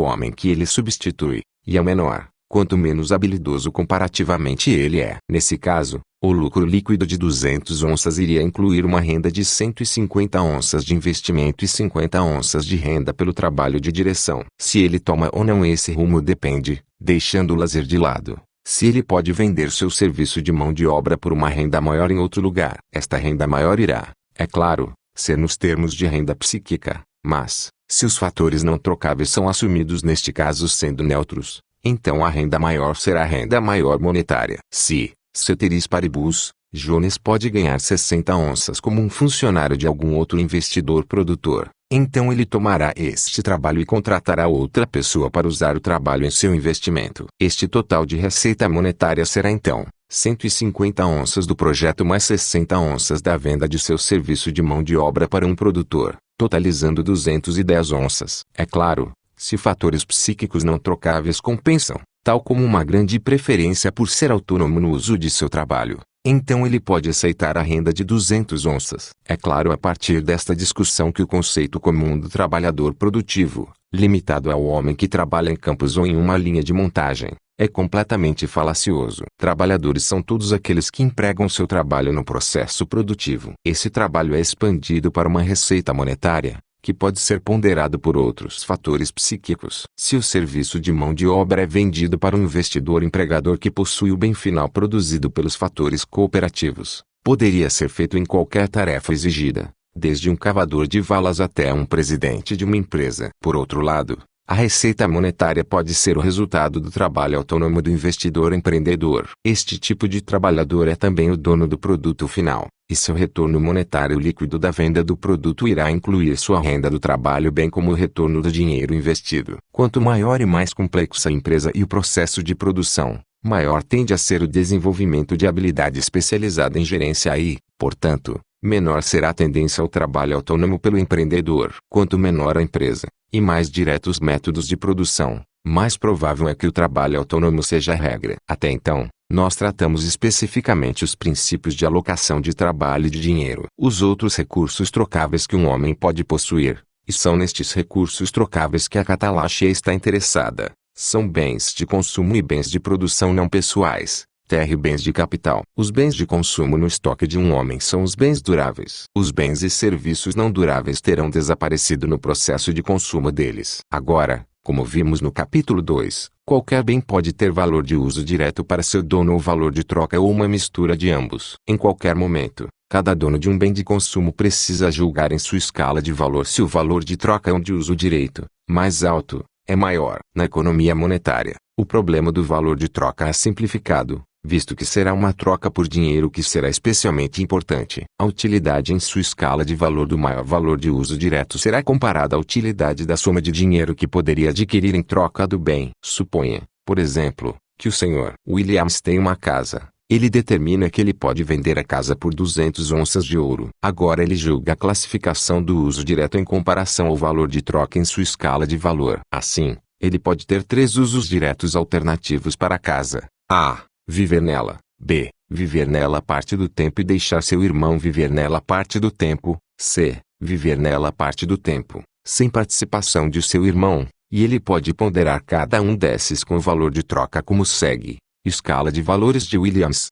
homem que ele substitui, e é menor, quanto menos habilidoso comparativamente ele é. Nesse caso, o lucro líquido de 200 onças iria incluir uma renda de 150 onças de investimento e 50 onças de renda pelo trabalho de direção. Se ele toma ou não esse rumo depende, deixando o lazer de lado, se ele pode vender seu serviço de mão de obra por uma renda maior em outro lugar. Esta renda maior irá, é claro, ser nos termos de renda psíquica, mas, se os fatores não trocáveis são assumidos neste caso sendo neutros, então a renda maior será a renda maior monetária. Se, ceteris paribus, Jones pode ganhar 60 onças como um funcionário de algum outro investidor produtor, então ele tomará este trabalho e contratará outra pessoa para usar o trabalho em seu investimento. Este total de receita monetária será então 150 onças do projeto mais 60 onças da venda de seu serviço de mão de obra para um produtor, totalizando 210 onças. É claro, se fatores psíquicos não trocáveis compensam, tal como uma grande preferência por ser autônomo no uso de seu trabalho, então ele pode aceitar a renda de 200 onças. É claro a partir desta discussão que o conceito comum do trabalhador produtivo, limitado ao homem que trabalha em campos ou em uma linha de montagem, é completamente falacioso. Trabalhadores são todos aqueles que empregam seu trabalho no processo produtivo. Esse trabalho é expandido para uma receita monetária, que pode ser ponderado por outros fatores psíquicos. Se o serviço de mão de obra é vendido para um investidor empregador que possui o bem final produzido pelos fatores cooperativos, poderia ser feito em qualquer tarefa exigida, desde um cavador de valas até um presidente de uma empresa. Por outro lado, a receita monetária pode ser o resultado do trabalho autônomo do investidor empreendedor. Este tipo de trabalhador é também o dono do produto final, e seu retorno monetário líquido da venda do produto irá incluir sua renda do trabalho bem como o retorno do dinheiro investido. Quanto maior e mais complexa a empresa e o processo de produção, maior tende a ser o desenvolvimento de habilidade especializada em gerência e, portanto, menor será a tendência ao trabalho autônomo pelo empreendedor. Quanto menor a empresa, e mais diretos os métodos de produção, mais provável é que o trabalho autônomo seja a regra. Até então, nós tratamos especificamente os princípios de alocação de trabalho e de dinheiro. Os outros recursos trocáveis que um homem pode possuir, e são nestes recursos trocáveis que a Catalaxia está interessada, são bens de consumo e bens de produção não pessoais, terra e bens de capital. Os bens de consumo no estoque de um homem são os bens duráveis. Os bens e serviços não duráveis terão desaparecido no processo de consumo deles. Agora, Como vimos no capítulo 2, qualquer bem pode ter valor de uso direto para seu dono ou valor de troca ou uma mistura de ambos. Em qualquer momento, cada dono de um bem de consumo precisa julgar em sua escala de valor se o valor de troca ou de uso direto, mais alto, é maior. Na economia monetária, o problema do valor de troca é simplificado, visto que será uma troca por dinheiro que será especialmente importante. A utilidade em sua escala de valor do maior valor de uso direto será comparada à utilidade da soma de dinheiro que poderia adquirir em troca do bem. Suponha, por exemplo, que o Sr. Williams tem uma casa. Ele determina que ele pode vender a casa por 200 onças de ouro. Agora ele julga a classificação do uso direto em comparação ao valor de troca em sua escala de valor. Assim, ele pode ter 3 usos diretos alternativos para a casa. A. Viver nela. B. Viver nela parte do tempo e deixar seu irmão viver nela parte do tempo. C. Viver nela parte do tempo, sem participação de seu irmão, e ele pode ponderar cada um desses com o valor de troca como segue. Escala de valores de Williams.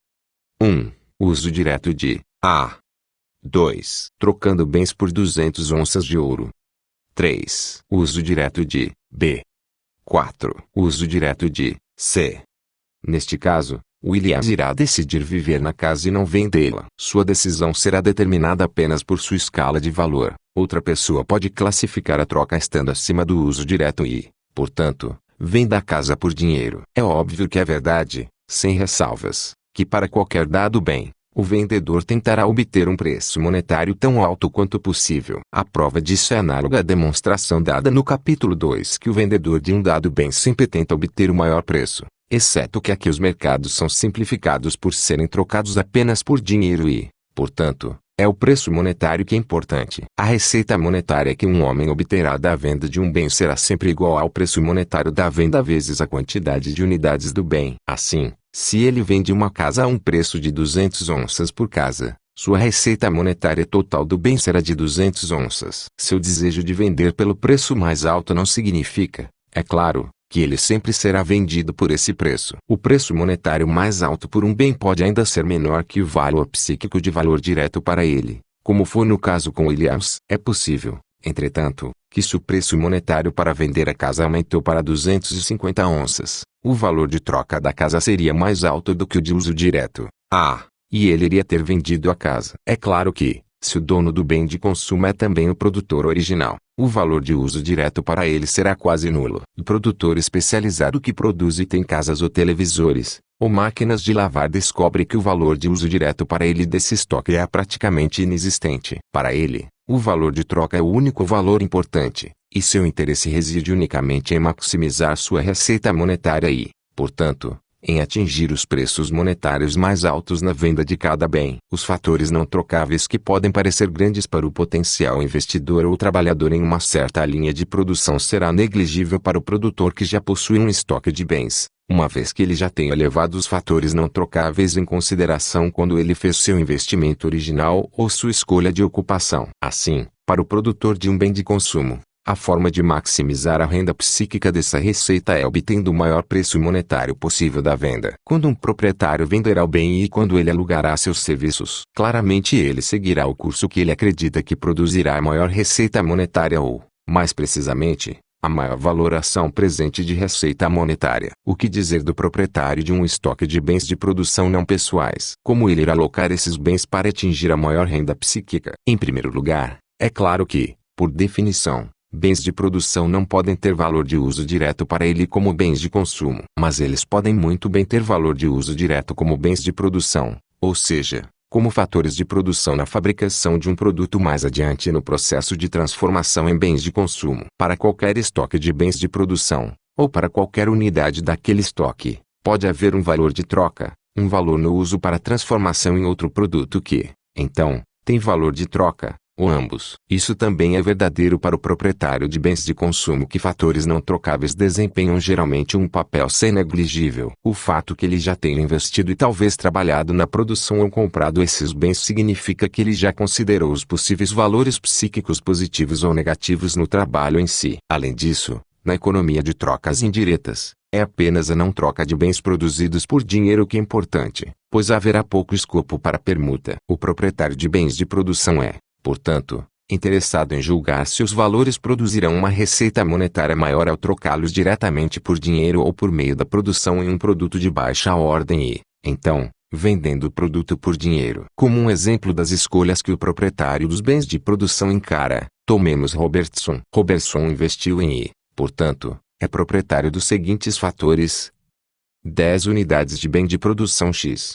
1. Uso direto de A. 2. Trocando bens por 200 onças de ouro. 3. Uso direto de B. 4. Uso direto de C. Neste caso, Williams irá decidir viver na casa e não vendê-la. Sua decisão será determinada apenas por sua escala de valor. Outra pessoa pode classificar a troca estando acima do uso direto e, portanto, venda a casa por dinheiro. É óbvio que é verdade, sem ressalvas, que para qualquer dado bem, o vendedor tentará obter um preço monetário tão alto quanto possível. A prova disso é análoga à demonstração dada no capítulo 2 que o vendedor de um dado bem sempre tenta obter o maior preço, exceto que aqui os mercados são simplificados por serem trocados apenas por dinheiro e, portanto, é o preço monetário que é importante. A receita monetária que um homem obterá da venda de um bem será sempre igual ao preço monetário da venda vezes a quantidade de unidades do bem. Assim, se ele vende uma casa a um preço de 200 onças por casa, sua receita monetária total do bem será de 200 onças. Seu desejo de vender pelo preço mais alto não significa, é claro, que ele sempre será vendido por esse preço. O preço monetário mais alto por um bem pode ainda ser menor que o valor psíquico de valor direto para ele, como foi no caso com Williams. É possível, entretanto, que se o preço monetário para vender a casa aumentou para 250 onças, o valor de troca da casa seria mais alto do que o de uso direto. E ele iria ter vendido a casa. É claro que, se o dono do bem de consumo é também o produtor original, o valor de uso direto para ele será quase nulo. O produtor especializado que produz e tem casas ou televisores, ou máquinas de lavar descobre que o valor de uso direto para ele desse estoque é praticamente inexistente. Para ele, o valor de troca é o único valor importante, e seu interesse reside unicamente em maximizar sua receita monetária e, portanto, em atingir os preços monetários mais altos na venda de cada bem. Os fatores não trocáveis que podem parecer grandes para o potencial investidor ou trabalhador em uma certa linha de produção será negligível para o produtor que já possui um estoque de bens, uma vez que ele já tenha levado os fatores não trocáveis em consideração quando ele fez seu investimento original ou sua escolha de ocupação. Assim, para o produtor de um bem de consumo, a forma de maximizar a renda psíquica dessa receita é obtendo o maior preço monetário possível da venda. Quando um proprietário venderá o bem e quando ele alugará seus serviços, claramente ele seguirá o curso que ele acredita que produzirá a maior receita monetária ou, mais precisamente, a maior valoração presente de receita monetária. O que dizer do proprietário de um estoque de bens de produção não pessoais? Como ele irá alocar esses bens para atingir a maior renda psíquica? Em primeiro lugar, é claro que, por definição, bens de produção não podem ter valor de uso direto para ele como bens de consumo. Mas eles podem muito bem ter valor de uso direto como bens de produção, ou seja, como fatores de produção na fabricação de um produto mais adiante no processo de transformação em bens de consumo. Para qualquer estoque de bens de produção, ou para qualquer unidade daquele estoque, pode haver um valor de troca, um valor no uso para transformação em outro produto que, então, tem valor de troca, ou ambos. Isso também é verdadeiro para o proprietário de bens de consumo que fatores não trocáveis desempenham geralmente um papel sem negligível. O fato que ele já tenha investido e talvez trabalhado na produção ou comprado esses bens significa que ele já considerou os possíveis valores psíquicos positivos ou negativos no trabalho em si. Além disso, na economia de trocas indiretas, é apenas a não troca de bens produzidos por dinheiro que é importante, pois haverá pouco escopo para permuta. O proprietário de bens de produção é, portanto, interessado em julgar se os valores produzirão uma receita monetária maior ao trocá-los diretamente por dinheiro ou por meio da produção em um produto de baixa ordem e, então, vendendo o produto por dinheiro. Como um exemplo das escolhas que o proprietário dos bens de produção encara, tomemos Robertson. Robertson investiu em e, portanto, é proprietário dos seguintes fatores: 10 unidades de bem de produção X,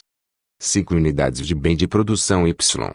5 unidades de bem de produção Y,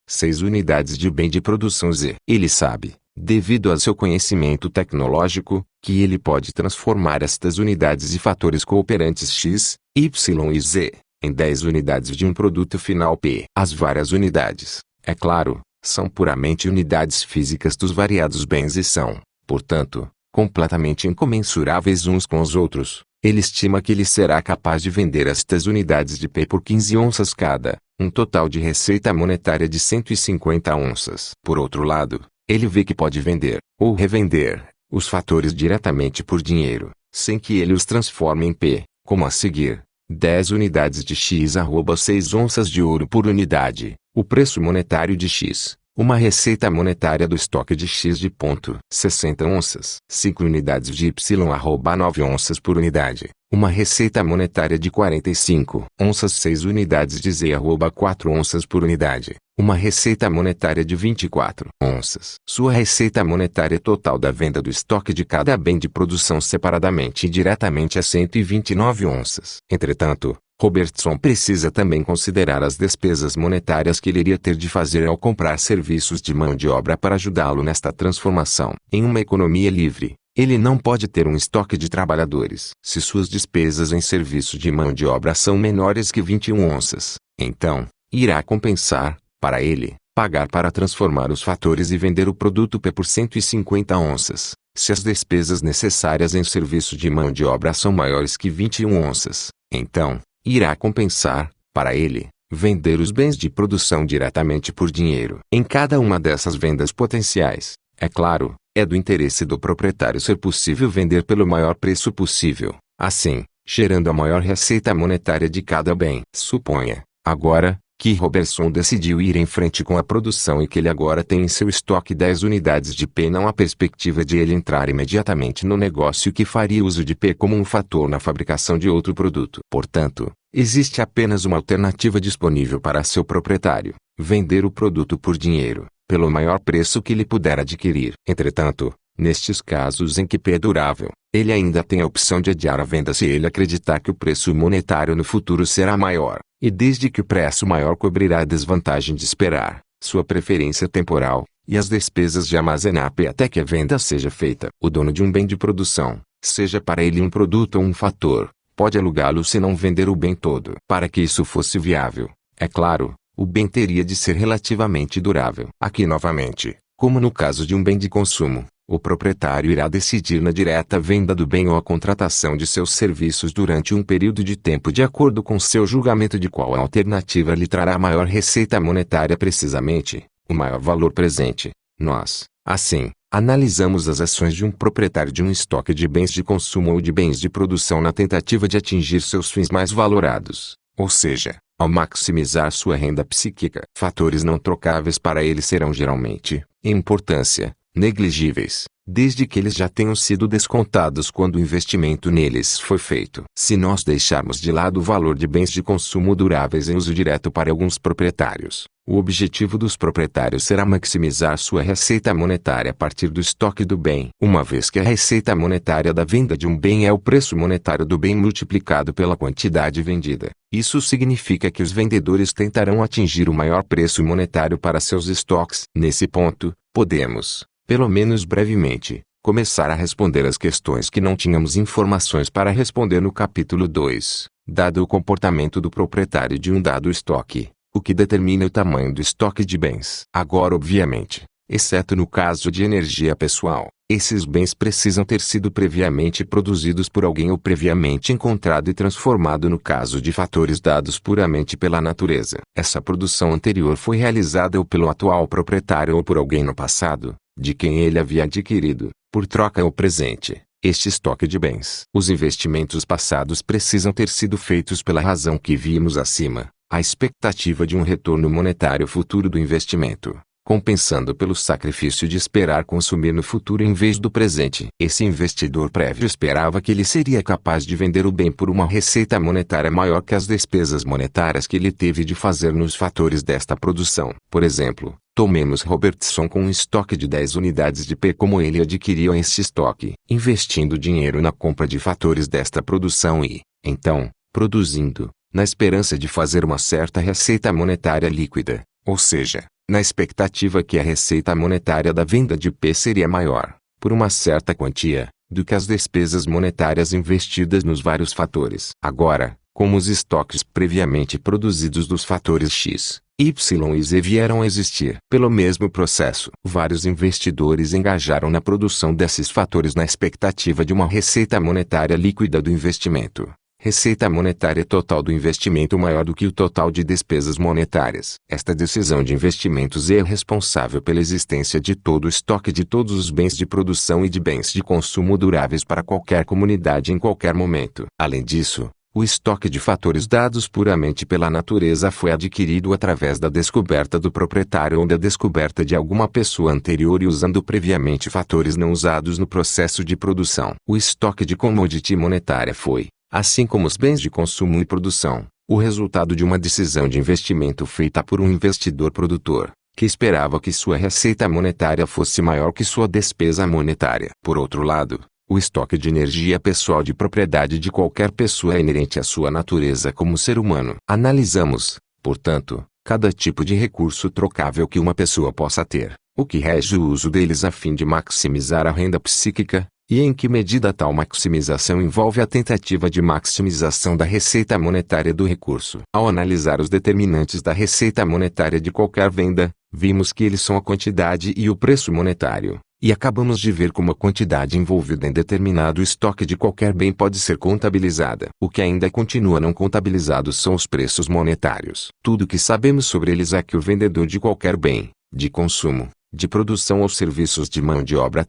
6 unidades de bem de produção Z. Ele sabe, devido a seu conhecimento tecnológico, que ele pode transformar estas unidades e fatores cooperantes X, Y e Z, em 10 unidades de um produto final P. As várias unidades, é claro, são puramente unidades físicas dos variados bens e são, portanto, completamente incomensuráveis uns com os outros. Ele estima que ele será capaz de vender estas unidades de P por 15 onças cada, um total de receita monetária de 150 onças. Por outro lado, ele vê que pode vender, ou revender, os fatores diretamente por dinheiro, sem que ele os transforme em P, como a seguir: 10 unidades de X @ 6 onças de ouro por unidade, o preço monetário de X. Uma receita monetária do estoque de X de ponto 60 onças. 5 unidades de Y @ 9 onças por unidade. Uma receita monetária de 45 onças. 6 unidades de Z @ 4 onças por unidade. Uma receita monetária de 24 onças. Sua receita monetária total da venda do estoque de cada bem de produção separadamente e diretamente é 129 onças. Entretanto, Robertson precisa também considerar as despesas monetárias que ele iria ter de fazer ao comprar serviços de mão de obra para ajudá-lo nesta transformação. Em uma economia livre, ele não pode ter um estoque de trabalhadores. Se suas despesas em serviço de mão de obra são menores que 21 onças, então, irá compensar, para ele, pagar para transformar os fatores e vender o produto P por 150 onças. Se as despesas necessárias em serviço de mão de obra são maiores que 21 onças, então, irá compensar, para ele, vender os bens de produção diretamente por dinheiro. Em cada uma dessas vendas potenciais, é claro, é do interesse do proprietário ser possível vender pelo maior preço possível, assim, gerando a maior receita monetária de cada bem. Suponha, agora, que Robertson decidiu ir em frente com a produção e que ele agora tem em seu estoque 10 unidades de P. Não há perspectiva de ele entrar imediatamente no negócio que faria uso de P como um fator na fabricação de outro produto. Portanto, existe apenas uma alternativa disponível para seu proprietário: vender o produto por dinheiro, pelo maior preço que ele puder adquirir. Entretanto, nestes casos em que P é durável, ele ainda tem a opção de adiar a venda se ele acreditar que o preço monetário no futuro será maior. E desde que o preço maior cobrirá a desvantagem de esperar, sua preferência temporal, e as despesas de armazenar P até que a venda seja feita. O dono de um bem de produção, seja para ele um produto ou um fator, pode alugá-lo se não vender o bem todo. Para que isso fosse viável, é claro, o bem teria de ser relativamente durável. Aqui novamente, como no caso de um bem de consumo, o proprietário irá decidir na direta venda do bem ou a contratação de seus serviços durante um período de tempo de acordo com seu julgamento de qual alternativa lhe trará maior receita monetária, precisamente, o maior valor presente. Nós, assim, analisamos as ações de um proprietário de um estoque de bens de consumo ou de bens de produção na tentativa de atingir seus fins mais valorados, ou seja, ao maximizar sua renda psíquica. Fatores não trocáveis para ele serão geralmente, em importância, negligíveis, desde que eles já tenham sido descontados quando o investimento neles foi feito. Se nós deixarmos de lado o valor de bens de consumo duráveis em uso direto para alguns proprietários, o objetivo dos proprietários será maximizar sua receita monetária a partir do estoque do bem. Uma vez que a receita monetária da venda de um bem é o preço monetário do bem multiplicado pela quantidade vendida, isso significa que os vendedores tentarão atingir o maior preço monetário para seus estoques. Nesse ponto, podemos, pelo menos brevemente, começar a responder as questões que não tínhamos informações para responder no capítulo 2, dado o comportamento do proprietário de um dado estoque, o que determina o tamanho do estoque de bens. Agora, obviamente, exceto no caso de energia pessoal, esses bens precisam ter sido previamente produzidos por alguém ou previamente encontrado e transformado no caso de fatores dados puramente pela natureza. Essa produção anterior foi realizada ou pelo atual proprietário ou por alguém no passado, de quem ele havia adquirido, por troca ou presente, este estoque de bens. Os investimentos passados precisam ter sido feitos pela razão que vimos acima, a expectativa de um retorno monetário futuro do investimento. compensando pelo sacrifício de esperar consumir no futuro em vez do presente. Esse investidor prévio esperava que ele seria capaz de vender o bem por uma receita monetária maior que as despesas monetárias que ele teve de fazer nos fatores desta produção. Por exemplo, tomemos Robertson com um estoque de 10 unidades de P. Como ele adquiriu esse estoque, investindo dinheiro na compra de fatores desta produção e, então, produzindo, na esperança de fazer uma certa receita monetária líquida, ou seja, na expectativa que a receita monetária da venda de P seria maior, por uma certa quantia, do que as despesas monetárias investidas nos vários fatores. Agora, como os estoques previamente produzidos dos fatores X, Y e Z vieram a existir pelo mesmo processo, vários investidores engajaram na produção desses fatores na expectativa de uma receita monetária líquida do investimento. Receita monetária total do investimento maior do que o total de despesas monetárias. Esta decisão de investimentos é responsável pela existência de todo o estoque de todos os bens de produção e de bens de consumo duráveis para qualquer comunidade em qualquer momento. Além disso, o estoque de fatores dados puramente pela natureza foi adquirido através da descoberta do proprietário ou da descoberta de alguma pessoa anterior e usando previamente fatores não usados no processo de produção. O estoque de commodity monetária foi, assim como os bens de consumo e produção, o resultado de uma decisão de investimento feita por um investidor produtor, que esperava que sua receita monetária fosse maior que sua despesa monetária. Por outro lado, o estoque de energia pessoal de propriedade de qualquer pessoa é inerente à sua natureza como ser humano. Analisamos, portanto, cada tipo de recurso trocável que uma pessoa possa ter, o que rege o uso deles a fim de maximizar a renda psíquica, e em que medida tal maximização envolve a tentativa de maximização da receita monetária do recurso. Ao analisar os determinantes da receita monetária de qualquer venda, vimos que eles são a quantidade e o preço monetário, e acabamos de ver como a quantidade envolvida em determinado estoque de qualquer bem pode ser contabilizada. O que ainda continua não contabilizado são os preços monetários. Tudo o que sabemos sobre eles é que o vendedor de qualquer bem, de consumo, de produção ou serviços de mão de obra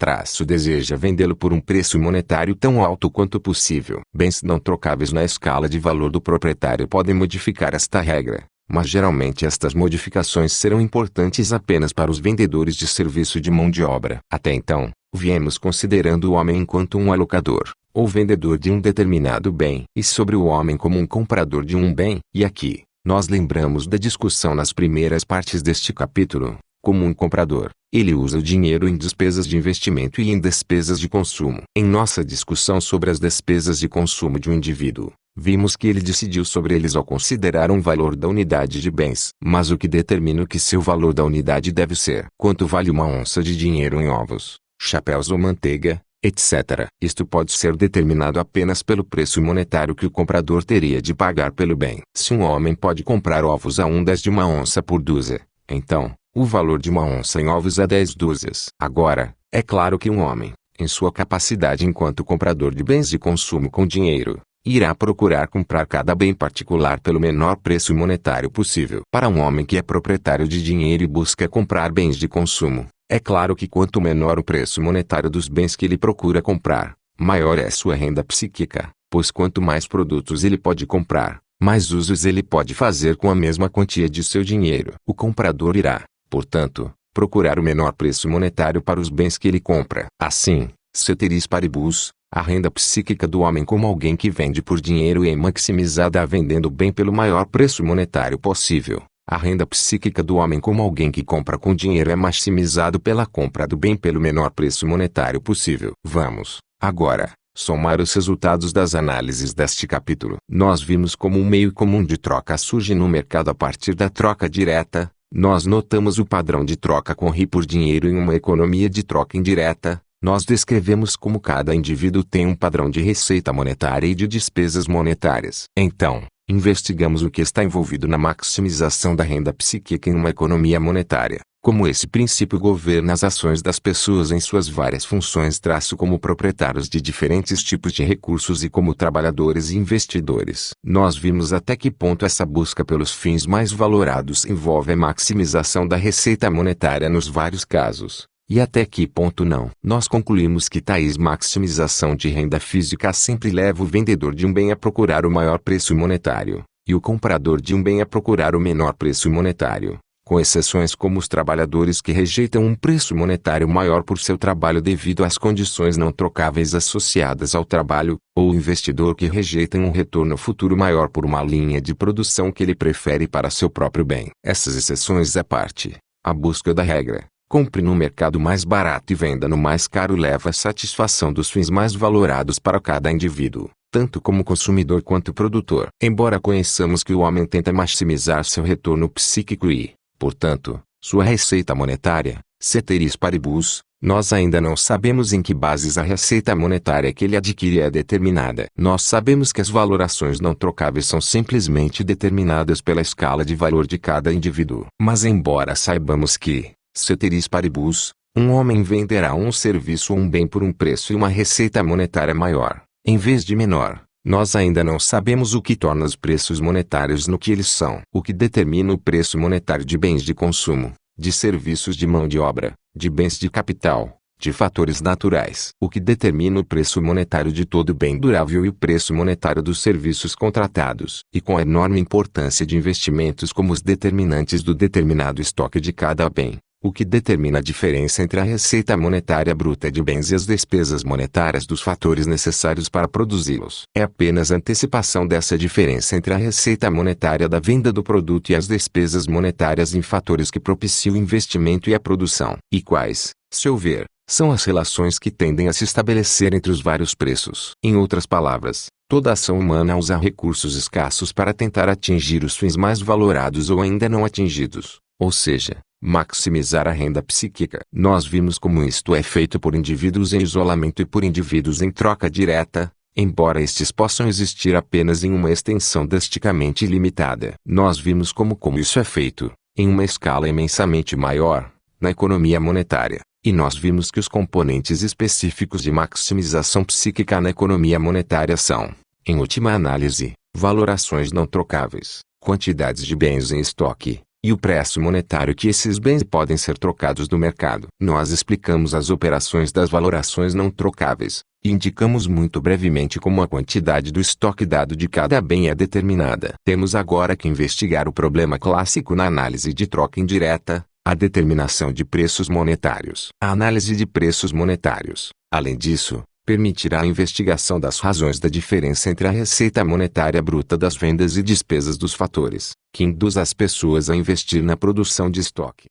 deseja vendê-lo por um preço monetário tão alto quanto possível. Bens não trocáveis na escala de valor do proprietário podem modificar esta regra, mas geralmente estas modificações serão importantes apenas para os vendedores de serviço de mão de obra. Até então, viemos considerando o homem enquanto um alocador, ou vendedor de um determinado bem, e sobre o homem como um comprador de um bem. E aqui, nós lembramos da discussão nas primeiras partes deste capítulo. Como um comprador, ele usa o dinheiro em despesas de investimento e em despesas de consumo. Em nossa discussão sobre as despesas de consumo de um indivíduo, vimos que ele decidiu sobre eles ao considerar um valor da unidade de bens. Mas o que determina o que seu valor da unidade deve ser? Quanto vale uma onça de dinheiro em ovos, chapéus ou manteiga, etc. Isto pode ser determinado apenas pelo preço monetário que o comprador teria de pagar pelo bem. Se um homem pode comprar ovos a 1/10 de uma onça por dúzia, então, o valor de uma onça em ovos é 10 dúzias. Agora, é claro que um homem, em sua capacidade enquanto comprador de bens de consumo com dinheiro, irá procurar comprar cada bem particular pelo menor preço monetário possível. Para um homem que é proprietário de dinheiro e busca comprar bens de consumo, é claro que quanto menor o preço monetário dos bens que ele procura comprar, maior é sua renda psíquica, pois quanto mais produtos ele pode comprar, mais usos ele pode fazer com a mesma quantia de seu dinheiro. O comprador irá, portanto, procurar o menor preço monetário para os bens que ele compra. Assim, ceteris paribus, a renda psíquica do homem como alguém que vende por dinheiro é maximizada vendendo o bem pelo maior preço monetário possível. A renda psíquica do homem como alguém que compra com dinheiro é maximizado pela compra do bem pelo menor preço monetário possível. Vamos, agora, somar os resultados das análises deste capítulo. Nós vimos como um meio comum de troca surge no mercado a partir da troca direta. Nós notamos o padrão de troca com RI por dinheiro em uma economia de troca indireta. Nós descrevemos como cada indivíduo tem um padrão de receita monetária e de despesas monetárias. Então, investigamos o que está envolvido na maximização da renda psíquica em uma economia monetária, como esse princípio governa as ações das pessoas em suas várias funções, como proprietários de diferentes tipos de recursos e como trabalhadores e investidores. Nós vimos até que ponto essa busca pelos fins mais valorados envolve a maximização da receita monetária nos vários casos, e até que ponto não. Nós concluímos que tais maximização de renda física sempre leva o vendedor de um bem a procurar o maior preço monetário, e o comprador de um bem a procurar o menor preço monetário. com exceções como os trabalhadores que rejeitam um preço monetário maior por seu trabalho devido às condições não trocáveis associadas ao trabalho, ou o investidor que rejeita um retorno futuro maior por uma linha de produção que ele prefere para seu próprio bem. Essas exceções à parte, a busca da regra, compre no mercado mais barato e venda no mais caro, leva à satisfação dos fins mais valorados para cada indivíduo, tanto como consumidor quanto produtor. Embora conheçamos que o homem tenta maximizar seu retorno psíquico e, portanto, sua receita monetária, ceteris paribus, nós ainda não sabemos em que bases a receita monetária que ele adquire é determinada. Nós sabemos que as valorações não trocáveis são simplesmente determinadas pela escala de valor de cada indivíduo. Mas embora saibamos que, ceteris paribus, um homem venderá um serviço ou um bem por um preço e uma receita monetária maior, em vez de menor, nós ainda não sabemos o que torna os preços monetários no que eles são. O que determina o preço monetário de bens de consumo, de serviços de mão de obra, de bens de capital, de fatores naturais. O que determina o preço monetário de todo bem durável e o preço monetário dos serviços contratados. E com a enorme importância de investimentos como os determinantes do determinado estoque de cada bem. O que determina a diferença entre a receita monetária bruta de bens e as despesas monetárias dos fatores necessários para produzi-los. É apenas a antecipação dessa diferença entre a receita monetária da venda do produto e as despesas monetárias em fatores que propiciam o investimento e a produção. E quais, se houver, são as relações que tendem a se estabelecer entre os vários preços. Em outras palavras, toda ação humana usa recursos escassos para tentar atingir os fins mais valorados ou ainda não atingidos, ou seja, maximizar a renda psíquica. Nós vimos como isto é feito por indivíduos em isolamento e por indivíduos em troca direta, embora estes possam existir apenas em uma extensão drasticamente limitada. Nós vimos como isso é feito, em uma escala imensamente maior, na economia monetária, e nós vimos que os componentes específicos de maximização psíquica na economia monetária são, em última análise, valorações não trocáveis, quantidades de bens em estoque, e o preço monetário que esses bens podem ser trocados no mercado. Nós explicamos as operações das valorações não trocáveis, e indicamos muito brevemente como a quantidade do estoque dado de cada bem é determinada. Temos agora que investigar o problema clássico na análise de troca indireta, a determinação de preços monetários. A análise de preços monetários, além disso, permitirá a investigação das razões da diferença entre a receita monetária bruta das vendas e despesas dos fatores, que induz as pessoas a investir na produção de estoque.